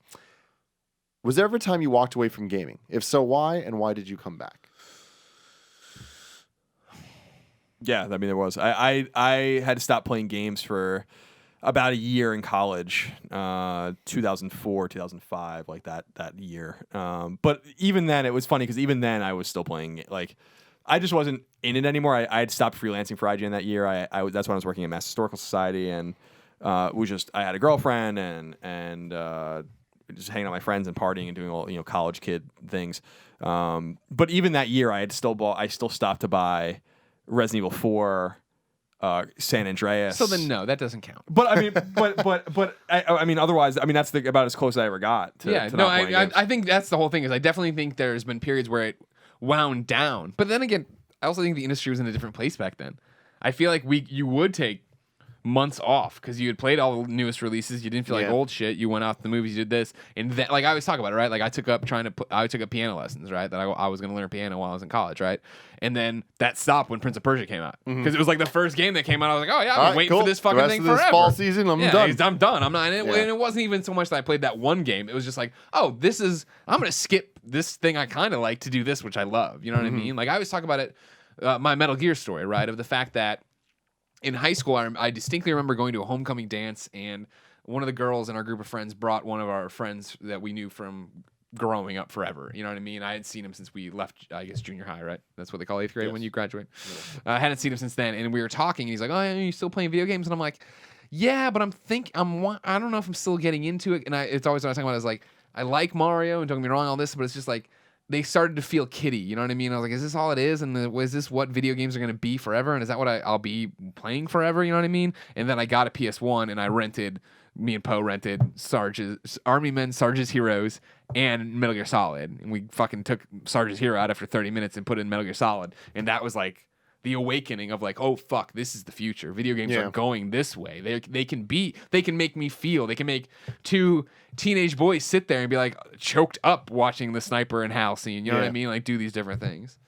A: Was there ever a time you walked away from gaming? If so, why? And why did you come back?
C: Yeah, I mean there was. I had to stop playing games for about a year in college, 2004, 2005, like that year. But even then, it was funny because even then I was still playing. Like I just wasn't in it anymore. I had stopped freelancing for IGN that year. That's when I was working at Mass Historical Society, and I had a girlfriend and just hanging out with my friends and partying and doing all college kid things. But even that year, I still stopped to buy Resident Evil 4, San Andreas.
B: So then no, that doesn't count.
C: But I mean, I mean, otherwise, I mean, that's about as close as I ever got to.
B: Yeah,
C: to
B: no,
C: not playing games.
B: I think that's the whole thing. Is I definitely think there's been periods where it wound down, but then again, I also think the industry was in a different place back then. I feel like you would take months off because you had played all the newest releases. You didn't feel like old shit. You went out to the movies. You did this, and then, like I always talk about it, right? Like I took up piano lessons, right? That I was going to learn piano while I was in college, right? And then that stopped when Prince of Persia came out because it was like the first game that came out. I was like, oh yeah, I've been waiting for this fucking thing forever.
A: Fall season, I'm done.
B: I'm done. I'm not. And it wasn't even so much that I played that one game. It was just like, oh, I'm going to skip this thing I kind of like to do this, which I love. You know what I mean? Like I always talk about it, my Metal Gear story, right? Of the fact that in high school, I distinctly remember going to a homecoming dance, and one of the girls in our group of friends brought one of our friends that we knew from growing up forever. You know what I mean? I hadn't seen him since we left, I guess, junior high, right? That's what they call 8th grade when you graduate. I hadn't seen him since then, and we were talking, and he's like, oh, are you still playing video games? And I'm like, yeah, but I don't know if I'm still getting into it. And it's always what I was talking about is like, I like Mario, and don't get me wrong, all this, but it's just like, they started to feel kiddie, you know what I mean? I was like, is this all it is? And is this what video games are going to be forever? And is that what I'll be playing forever? You know what I mean? And then I got a PS1 and me and Poe rented Army Men, Sarge's Heroes, and Metal Gear Solid. And we fucking took Sarge's Hero out after 30 minutes and put in Metal Gear Solid. And that was like the awakening of like, oh fuck, this is the future. Video games are going this way. They can make me feel. They can make two teenage boys sit there and be like choked up watching the Sniper and Hal scene. You know what I mean? Like do these different things.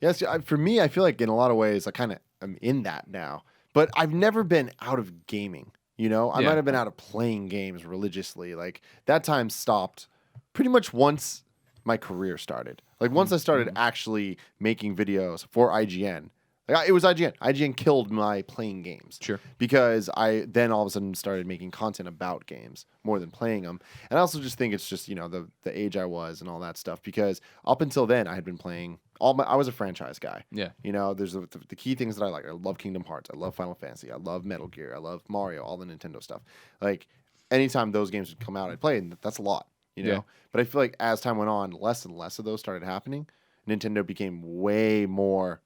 A: Yes, for me, I feel like in a lot of ways I kind of am in that now. But I've never been out of gaming. You know, I might have been out of playing games religiously. Like that time stopped pretty much once my career started. Like once I started actually making videos for IGN. Like it was IGN. IGN killed my playing games.
B: Sure.
A: Because I then all of a sudden started making content about games more than playing them. And I also just think it's just, the age I was and all that stuff. Because up until then, I had been playing I was a franchise guy.
B: Yeah.
A: There's the key things that I like. I love Kingdom Hearts. I love Final Fantasy. I love Metal Gear. I love Mario, all the Nintendo stuff. Like anytime those games would come out, I'd play, and that's a lot,
B: Yeah.
A: But I feel like as time went on, less and less of those started happening. Nintendo became way more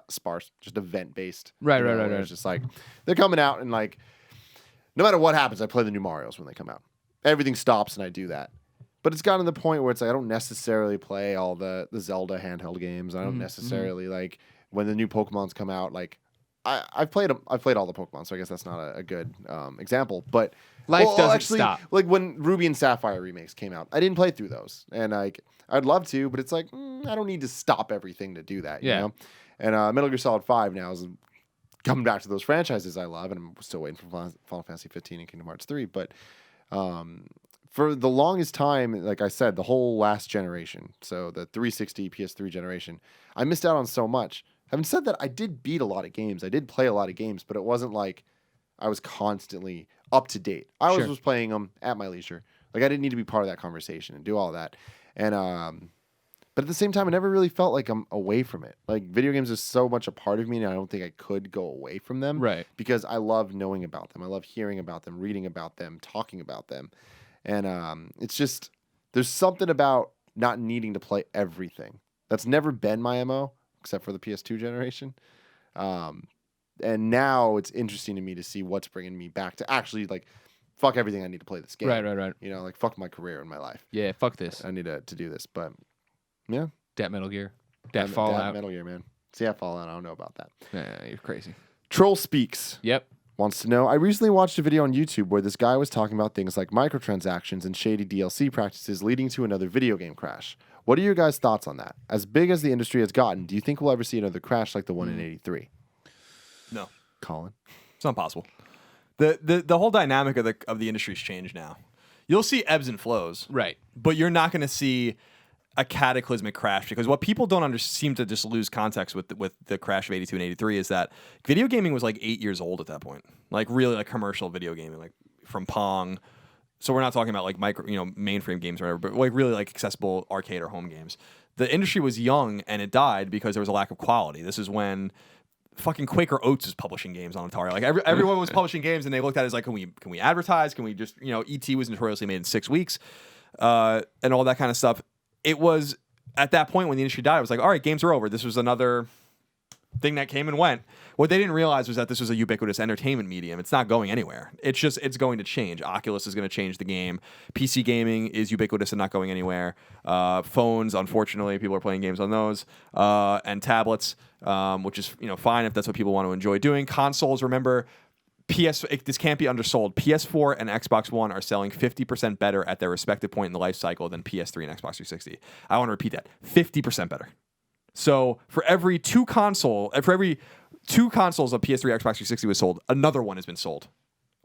A: sparse, just event based.
B: Right.
A: It's just like they're coming out, and like no matter what happens, I play the new Marios when they come out. Everything stops, and I do that. But it's gotten to the point where it's like I don't necessarily play all the Zelda handheld games. I don't necessarily like when the new Pokemon's come out. Like I've played them. I've played all the Pokemon, so I guess that's not a good example. But
B: life doesn't
A: actually,
B: stop.
A: Like when Ruby and Sapphire remakes came out, I didn't play through those, and like I'd love to, but it's like I don't need to stop everything to do that. You know? And Metal Gear Solid 5 now is coming back to those franchises I love, and I'm still waiting for Final Fantasy 15 and Kingdom Hearts 3. But for the longest time, like I said, the whole last generation, so the 360, PS3 generation, I missed out on so much. Having said that, I did beat a lot of games. I did play a lot of games, but it wasn't like I was constantly up to date. I was just playing them at my leisure. Like I didn't need to be part of that conversation and do all that. And but at the same time, I never really felt like I'm away from it. Like video games is so much a part of me, and I don't think I could go away from them.
B: Right.
A: Because I love knowing about them. I love hearing about them, reading about them, talking about them. And it's just, there's something about not needing to play everything. That's never been my MO, except for the PS2 generation. And now it's interesting to me to see what's bringing me back to actually like, fuck everything, I need to play this game.
B: Right.
A: Like fuck my career and my life.
B: Yeah, fuck this.
A: I need to do this, but yeah.
B: Dat Metal Gear. Dat Fallout.
A: Metal Gear, man. See, that Fallout, I don't know about that.
B: Yeah, you're crazy.
A: Troll Speaks.
B: Yep.
A: Wants to know, I recently watched a video on YouTube where this guy was talking about things like microtransactions and shady DLC practices leading to another video game crash. What are your guys' thoughts on that? As big as the industry has gotten, do you think we'll ever see another crash like the one in 83?
C: No.
A: Colin?
C: It's not possible. The whole dynamic of the industry's changed now. You'll see ebbs and flows.
B: Right.
C: But you're not going to see a cataclysmic crash, because what people don't seem to just lose context with the crash of 82 and 83 is that video gaming was like 8 years old at that point. Like really like commercial video gaming, like from Pong. So we're not talking about like mainframe games or whatever, but like really like accessible arcade or home games. the industry was young and it died because there was a lack of quality. This is when fucking Quaker Oats was publishing games on Atari. Like everyone was publishing games, and they looked at it as like, can we advertise? Can we just E.T. was notoriously made in 6 weeks, and all that kind of stuff. It was at that point when the industry died. It was like, all right, games are over. This was another thing that came and went. What they didn't realize was that this was a ubiquitous entertainment medium. It's not going anywhere. It's going to change. Oculus is going to change the game. PC gaming is ubiquitous and not going anywhere. Phones, unfortunately, people are playing games on those, and tablets, which is fine if that's what people want to enjoy doing. Consoles, remember, this can't be undersold. PS4 and Xbox One are selling 50% better at their respective point in the life cycle than PS3 and Xbox 360. I want to repeat that: 50% better. So for every two consoles of PS3, Xbox 360 was sold, another one has been sold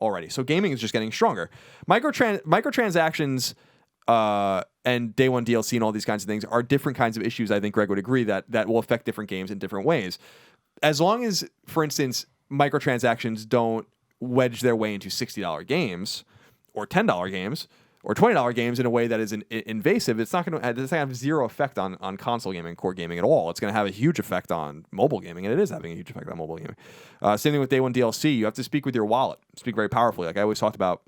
C: already. So gaming is just getting stronger. Microtransactions and day one DLC and all these kinds of things are different kinds of issues. I think Greg would agree that will affect different games in different ways. As long as, for instance, microtransactions don't wedge their way into $60 games or $10 games or $20 games in a way that is invasive, it's not going to have zero effect on console gaming and core gaming at all. It's going to have a huge effect on mobile gaming, and it is having a huge effect on mobile gaming. Same thing with day one DLC. You have to speak with your wallet, speak very powerfully. Like I always talked about,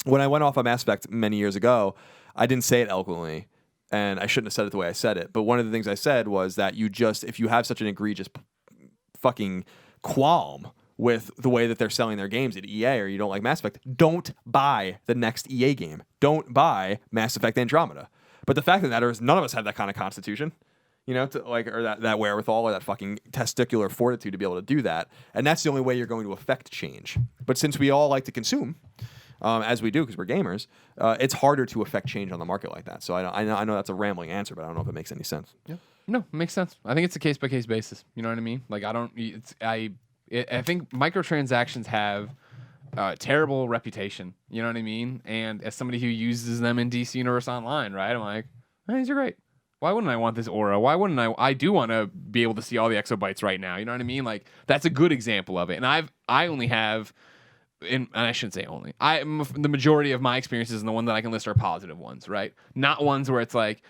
C: when I went off on Mass Effect many years ago, I didn't say it eloquently, and I shouldn't have said it the way I said it. But one of the things I said was that if you have such an egregious fucking qualm with the way that they're selling their games at EA, or you don't like Mass Effect, don't buy the next EA game. Don't buy Mass Effect Andromeda. But the fact of the matter is, none of us have that kind of constitution, or that wherewithal or that fucking testicular fortitude to be able to do that. And that's the only way you're going to affect change. But since we all like to consume, as we do because we're gamers, it's harder to affect change on the market like that. So I know that's a rambling answer, but I don't know if it makes any sense.
B: Yeah. No, it makes sense. I think it's a case by case basis. You know what I mean? Like I think microtransactions have a terrible reputation. You know what I mean? And as somebody who uses them in DC Universe Online, right? I'm like, these are great. Why wouldn't I want this aura? Why wouldn't I? I do want to be able to see all the exobytes right now. You know what I mean? Like that's a good example of it. And I only have, and I shouldn't say only. The majority of my experiences and the one that I can list are positive ones, right? Not ones where it's like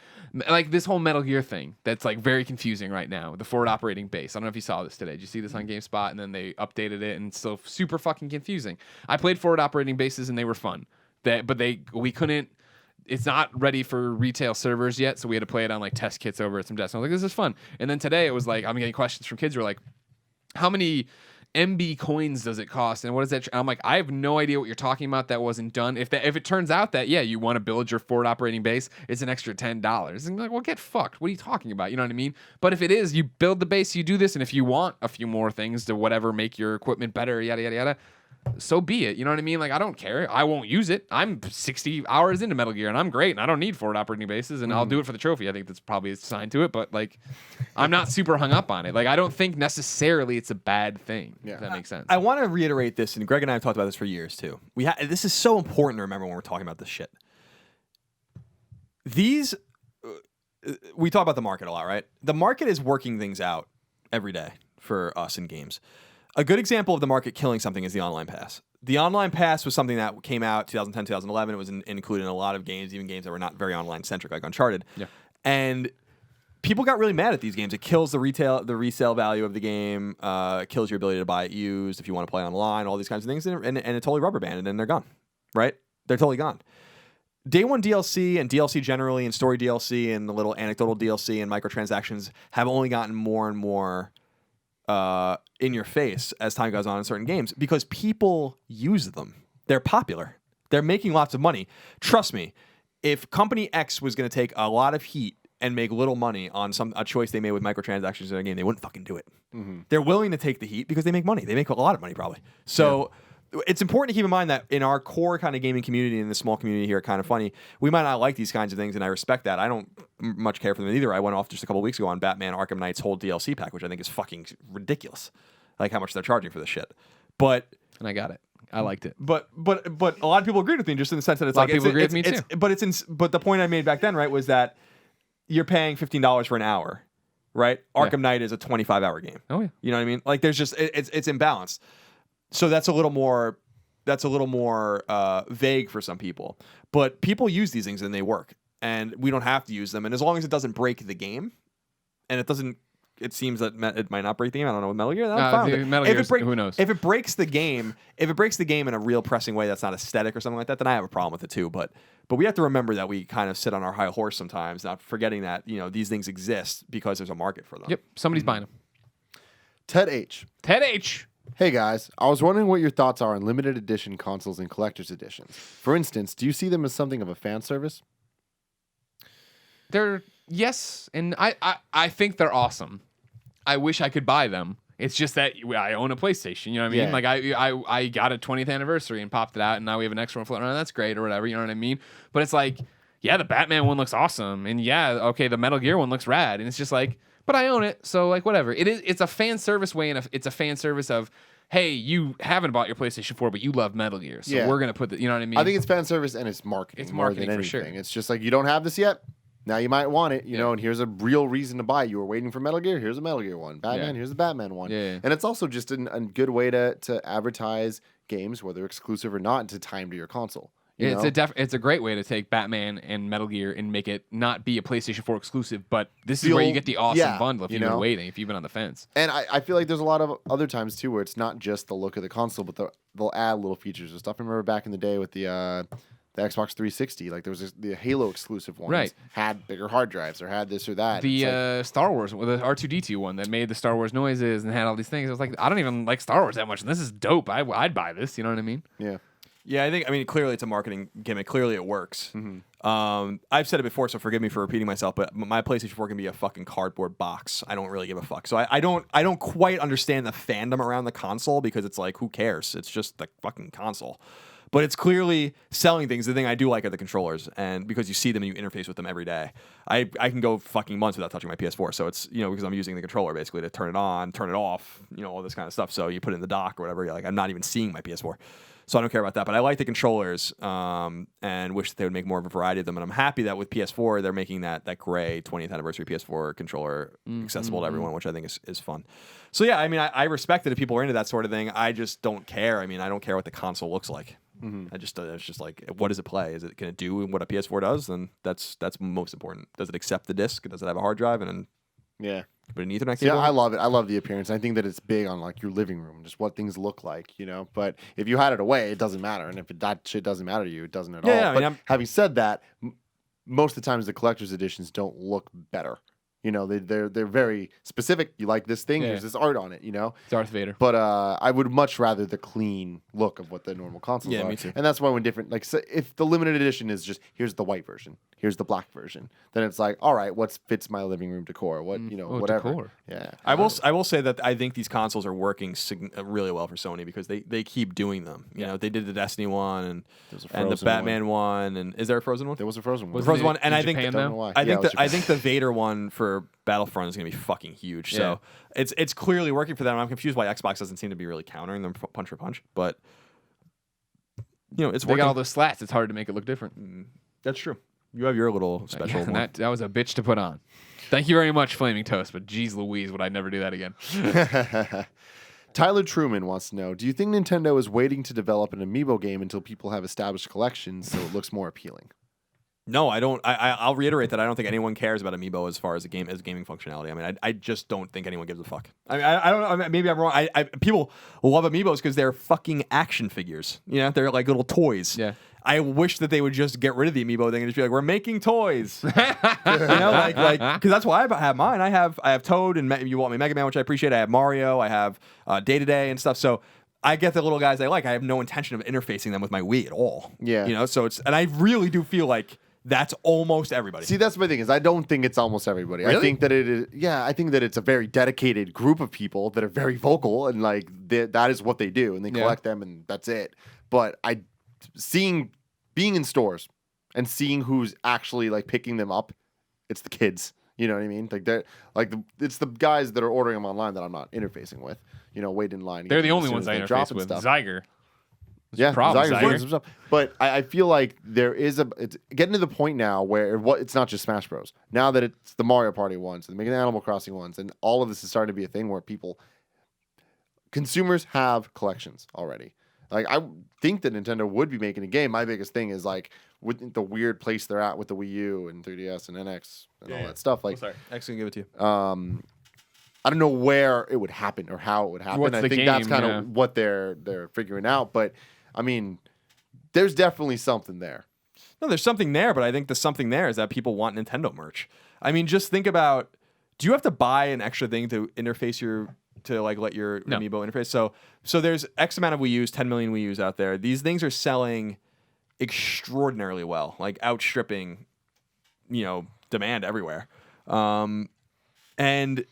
B: this whole Metal Gear thing that's like very confusing right now. The forward operating base. I don't know if you saw this today. Did you see this on GameSpot? And then they updated it, and it's still super fucking confusing. I played forward operating bases and they were fun. We couldn't. It's not ready for retail servers yet, so we had to play it on like test kits over at some desks. I was like, this is fun. And then today it was like I'm getting questions from kids who are like, how many MB coins does it cost, and what is that? I'm like, I have no idea what you're talking about. That wasn't done. If it turns out that you want to build your forward operating base, it's an extra $10. And like, well, get fucked. What are you talking about? You know what I mean? But if it is, you build the base, you do this, and if you want a few more things to whatever make your equipment better, yada yada yada, so be it. You know what I mean? Like, I don't care. I won't use it. I'm 60 hours into Metal Gear, and I'm great, and I don't need forward operating bases, and I'll do it for the trophy. I think that's probably assigned to it, but like, I'm not super hung up on it. Like, I don't think necessarily it's a bad thing. Yeah. If that makes sense.
C: I want to reiterate this, and Greg and I have talked about this for years too. This is so important to remember when we're talking about this shit. We talk about the market a lot, right? The market is working things out every day for us in games. A good example of the market killing something is the Online Pass. The Online Pass was something that came out 2010, 2011. It was included in a lot of games, even games that were not very online-centric, like Uncharted. Yeah. And people got really mad at these games. It kills the resale value of the game, kills your ability to buy it used if you want to play online, all these kinds of things, and it totally rubber banded, and they're gone, right? They're totally gone. Day one DLC and DLC generally and story DLC and the little anecdotal DLC and microtransactions have only gotten more and more in your face as time goes on in certain games because people use them. They're popular. They're making lots of money. Trust me, if Company X was going to take a lot of heat and make little money on a choice they made with microtransactions in their game, they wouldn't fucking do it. Mm-hmm. They're willing to take the heat because they make money. They make a lot of money probably. So it's important to keep in mind that in our core kind of gaming community, in the small community here at Kind of Funny, we might not like these kinds of things, and I respect that. I don't much care for them either. I went off just a couple weeks ago on Batman Arkham Knight's whole DLC pack, which I think is fucking ridiculous, like how much they're charging for this shit. And
B: I got it. I liked it.
C: But a lot of people agreed with me just in the sense that it's
B: a lot of people agree with me too.
C: But the point I made back then, right, was that you're paying $15 for an hour, right? Arkham Knight is a 25-hour game.
B: Oh yeah.
C: You know what I mean? Like there's just it's imbalanced. So that's a little more vague for some people. But people use these things and they work. and we don't have to use them. And as long as it doesn't break the game, and it doesn't. It seems that it might not break the game. I don't know with Metal Gear. I'm fine with it.
B: Metal
C: If
B: Gear,
C: it break-
B: who knows?
C: If it breaks the game, in a real pressing way that's not aesthetic or something like that, then I have a problem with it too. But we have to remember that we kind of sit on our high horse sometimes, not forgetting that these things exist because there's a market for them.
B: Yep, somebody's buying them.
A: Ted H.
B: Ted H.
A: Hey guys, I was wondering what your thoughts are on limited edition consoles and collector's editions. For instance, do you see them as something of a fan service?
B: They're yes, and I think they're awesome. I wish I could buy them. It's just that I own a PlayStation. You know what I mean?
A: Yeah.
B: Like I got a 20th anniversary and popped it out, and now we have an extra one floating around. That's great or whatever. You know what I mean? But it's like, yeah, the Batman one looks awesome, and yeah, okay, the Metal Gear one looks rad, and it's just like, but I own it, so like whatever. It's a fan service way, and it's a fan service of, hey, you haven't bought your PlayStation 4, but you love Metal Gear, so we're gonna put the, you know what I mean?
A: I think it's fan service and it's marketing.
B: It's
A: more
B: marketing
A: than
B: for
A: anything.
B: sure.
A: It's just like, you don't have this yet. Now you might want it, you know, and here's a real reason to buy it. You were waiting for Metal Gear, here's a Metal Gear one. Batman, here's a Batman one.
B: Yeah.
A: And it's also just a good way to advertise games, whether exclusive or not, to time to your console. You know?
B: It's a great way to take Batman and Metal Gear and make it not be a PlayStation 4 exclusive, but this is where you get the awesome bundle if you've been waiting, if you've been on the fence.
A: And I feel like there's a lot of other times too where it's not just the look of the console, but they'll add little features and stuff. I remember back in the day with the Xbox 360, like there was the Halo exclusive ones,
B: Right.
A: had bigger hard drives or had this or that.
B: The Star Wars, with the R2D2 one that made the Star Wars noises and had all these things. I was like, I don't even like Star Wars that much, and this is dope. I'd buy this. You know what I mean?
A: Yeah.
C: Yeah, I mean, clearly it's a marketing gimmick. Clearly it works. I've said it before, so forgive me for repeating myself, but my PlayStation 4 can be a fucking cardboard box. I don't really give a fuck. So I don't quite understand the fandom around the console, because it's like, who cares? It's just the fucking console. But it's clearly selling things. The thing I do like are the controllers, and because you see them and you interface with them every day. I can go fucking months without touching my PS4, so it's, because I'm using the controller basically to turn it on, turn it off, all this kind of stuff. So you put it in the dock or whatever, like I'm not even seeing my PS4. So I don't care about that, but I like the controllers, and wish that they would make more of a variety of them. And I'm happy that with PS4 they're making that gray 20th anniversary PS4 controller accessible to everyone, which I think is fun. So yeah, I mean, I respect it if people are into that sort of thing. I just don't care. I mean, I don't care what the console looks like. It's just like, what does it play? Can it do what a PS4 does? Then that's most important. Does it accept the disc? Does it have a hard drive? And then put an Ethernet cable?
A: Yeah, I love it. I love the appearance. I think that it's big on like your living room, just what things look like, But if you had it away, it doesn't matter. And if that shit doesn't matter to you, it doesn't at all.
C: Yeah, I
A: but
C: mean,
A: having said that, most of the times the collector's editions don't look better. They're very specific. You like this thing,
B: Yeah.
A: here's this art on it,
B: Darth Vader.
A: But I would much rather the clean look of what the normal consoles are.
C: Me too.
A: And that's why when different, like, so if the limited edition is just, here's the white version, here's the black version, then it's like, all right, what fits my living room decor? What, whatever.
B: Decor.
A: Yeah.
C: I will say that I think these consoles are working really well for Sony, because they keep doing them. They did the Destiny one and
A: There's a
C: the
A: Frozen
C: Batman one. And is there a Frozen one?
A: There was a Frozen one.
B: Was
C: The Frozen
B: it
C: one, and
B: in
C: I think
B: Japan,
A: Don't
B: though?
A: know why.
C: I
A: Yeah,
C: think
A: it was
C: I
A: Japan.
C: think the Vader one for Battlefront is going to be fucking huge. So it's clearly working for them. I'm confused why Xbox doesn't seem to be really countering them punch for punch, but it's
B: They
C: working.
B: got all those slats. It's hard to make it look different.
C: That's true. You have your little special
B: Yeah,
C: one.
B: that was a bitch to put on. Thank you very much, Flaming Toast. But geez Louise, would I never do that again?
A: Tyler Truman wants to know, do you think Nintendo is waiting to develop an Amiibo game until people have established collections so it looks more appealing?
C: No, I don't. I'll reiterate that I don't think anyone cares about Amiibo as far as gaming functionality. I mean, I just don't think anyone gives a fuck. I mean, I don't know. I mean, maybe I'm wrong. People love Amiibos because they're fucking action figures. They're like little toys.
B: Yeah.
C: I wish that they would just get rid of the Amiibo thing and just be like, we're making toys. Because that's why I have mine. I have Toad and you want me Mega Man, which I appreciate. I have Mario. I have Day-to-Day and stuff. So I get the little guys I like. I have no intention of interfacing them with my Wii at all.
A: Yeah.
C: So and I really do feel like that's almost everybody.
A: See, that's my thing, is I don't think it's almost everybody.
C: Really?
A: I think that it is. Yeah, I think that it's a very dedicated group of people that are very vocal and like that is what they do, and they collect them, and that's it. But being in stores and seeing who's actually like picking them up, it's the kids. You know what I mean? Like it's the guys that are ordering them online that I'm not interfacing with. Waiting in line.
B: They're the
A: as
B: only
A: soon
B: ones
A: as
B: I
A: they drop
B: interface
A: and
B: with.
A: stuff.
B: Zyger.
A: Yeah,
B: problem,
A: Zyger's
B: Zyger.
A: doing some stuff. But I feel like there is it's getting to the point now where it's not just Smash Bros. Now that it's the Mario Party ones, and they're making the Animal Crossing ones, and all of this is starting to be a thing where consumers have collections already. Like I think that Nintendo would be making a game. My biggest thing is like with the weird place they're at with the Wii U and 3DS and NX and all that stuff. Like,
C: Sorry, X can give it to you.
A: I don't know where it would happen or how it would happen.
B: What's
A: I
B: the
A: think that's
B: game,
A: kind
B: yeah.
A: of what they're figuring out. But I mean, there's definitely something there.
C: No, there's something there, but I think the something there is that people want Nintendo merch. I mean, just think about, do you have to buy an extra thing to interface to like let your
B: No.
C: Amiibo interface? So there's X amount of Wii U's, 10 million Wii U's out there. These things are selling extraordinarily well, like outstripping, demand everywhere. And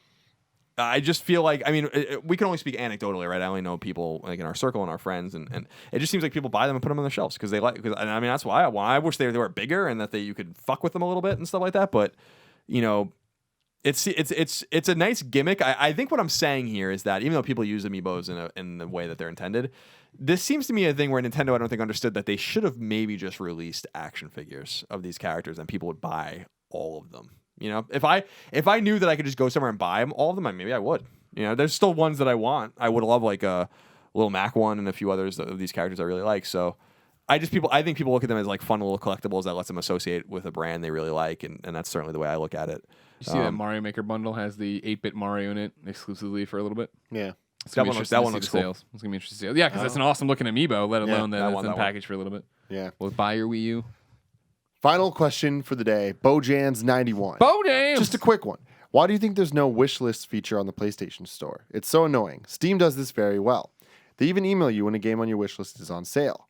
C: I just feel like, I mean, we can only speak anecdotally, right? I only know people like in our circle and our friends, and it just seems like people buy them and put them on their shelves because they like. And I mean, that's why I wish they were bigger and that you could fuck with them a little bit and stuff like that. But it's a nice gimmick. I think what I'm saying here is that even though people use amiibos in the way that they're intended, this seems to me a thing where Nintendo I don't think understood that they should have maybe just released action figures of these characters and people would buy all of them. If I knew that I could just go somewhere and buy them, all of them, maybe I would. There's still ones that I want. I would love like a Little Mac one and a few others of these characters I really like. So I think people look at them as like fun little collectibles that lets them associate with a brand they really like, and that's certainly the way I look at it.
B: You see that Mario Maker bundle has the 8-bit Mario in it exclusively for a little bit.
A: Yeah.
B: It's gonna be
C: That
B: interesting
C: one
B: to
C: looks
B: see the
C: cool.
B: sales. It's gonna be interesting to see. Yeah, because that's an awesome looking amiibo. Let alone that it's in package for a little bit.
A: Yeah.
B: Well, buy your Wii U.
A: Final question for the day. Bojans91.
B: Bo damn!
A: Just a quick one. Why do you think there's no wish list feature on the PlayStation Store? It's so annoying. Steam does this very well. They even email you when a game on your wish list is on sale.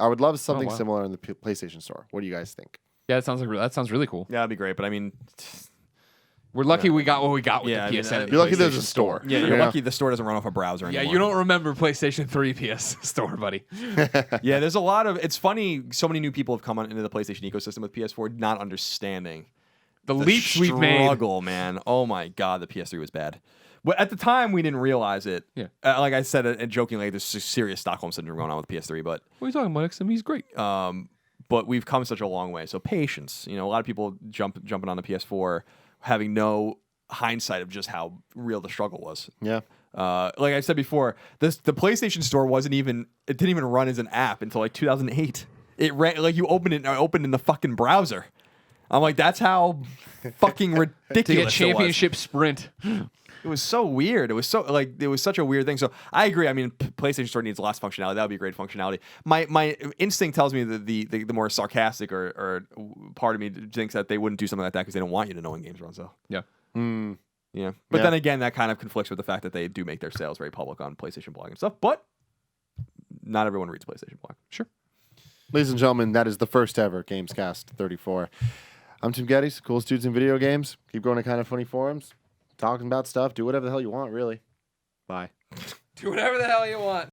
A: I would love something similar in the PlayStation Store. What do you guys think?
B: Yeah, that sounds really cool.
C: Yeah, that'd be great. But I mean,
B: We're lucky we got what we got with
C: Yeah, I
B: the
C: mean,
B: PSN. and the
A: You're lucky there's a
B: PlayStation
A: store.
C: yeah, you're
A: You know?
C: lucky the store doesn't run off a browser
B: Yeah,
C: anymore.
B: you don't remember PlayStation 3 PS Store, buddy.
C: Yeah, there's a lot of. It's funny. So many new people have come into the PlayStation ecosystem with PS4, not understanding
B: The leaps we've made.
C: Struggle, man. Oh my god, the PS3 was bad. Well, at the time, we didn't realize it.
B: Yeah.
C: Like I said, jokingly, there's serious Stockholm syndrome going on with PS3, but
B: What are you talking about? XME's great.
C: but we've come such a long way. So patience. A lot of people jumping on the PS4, having no hindsight of just how real the struggle was.
A: Yeah.
C: Like I said before, the PlayStation Store didn't even run as an app until like 2008. It ran like you opened in the fucking browser. I'm like, that's how fucking ridiculous
B: To get
C: it was.
B: championship sprint.
C: It was so weird. It was such a weird thing. So I agree. I mean, PlayStation Store needs lots of functionality. That would be great functionality. My instinct tells me that the more sarcastic or part of me thinks that they wouldn't do something like that because they don't want you to know when games are on sale.
B: Yeah.
C: Yeah. But then again, that kind of conflicts with the fact that they do make their sales very public on PlayStation Blog and stuff. But not everyone reads PlayStation Blog.
B: Sure.
A: Ladies and gentlemen, that is the first ever Gamescast 34. I'm Tim Gettys, coolest dudes in video games. Keep going to Kind of Funny forums, talking about stuff. Do whatever the hell you want, really. Bye.
B: Do whatever the hell you want.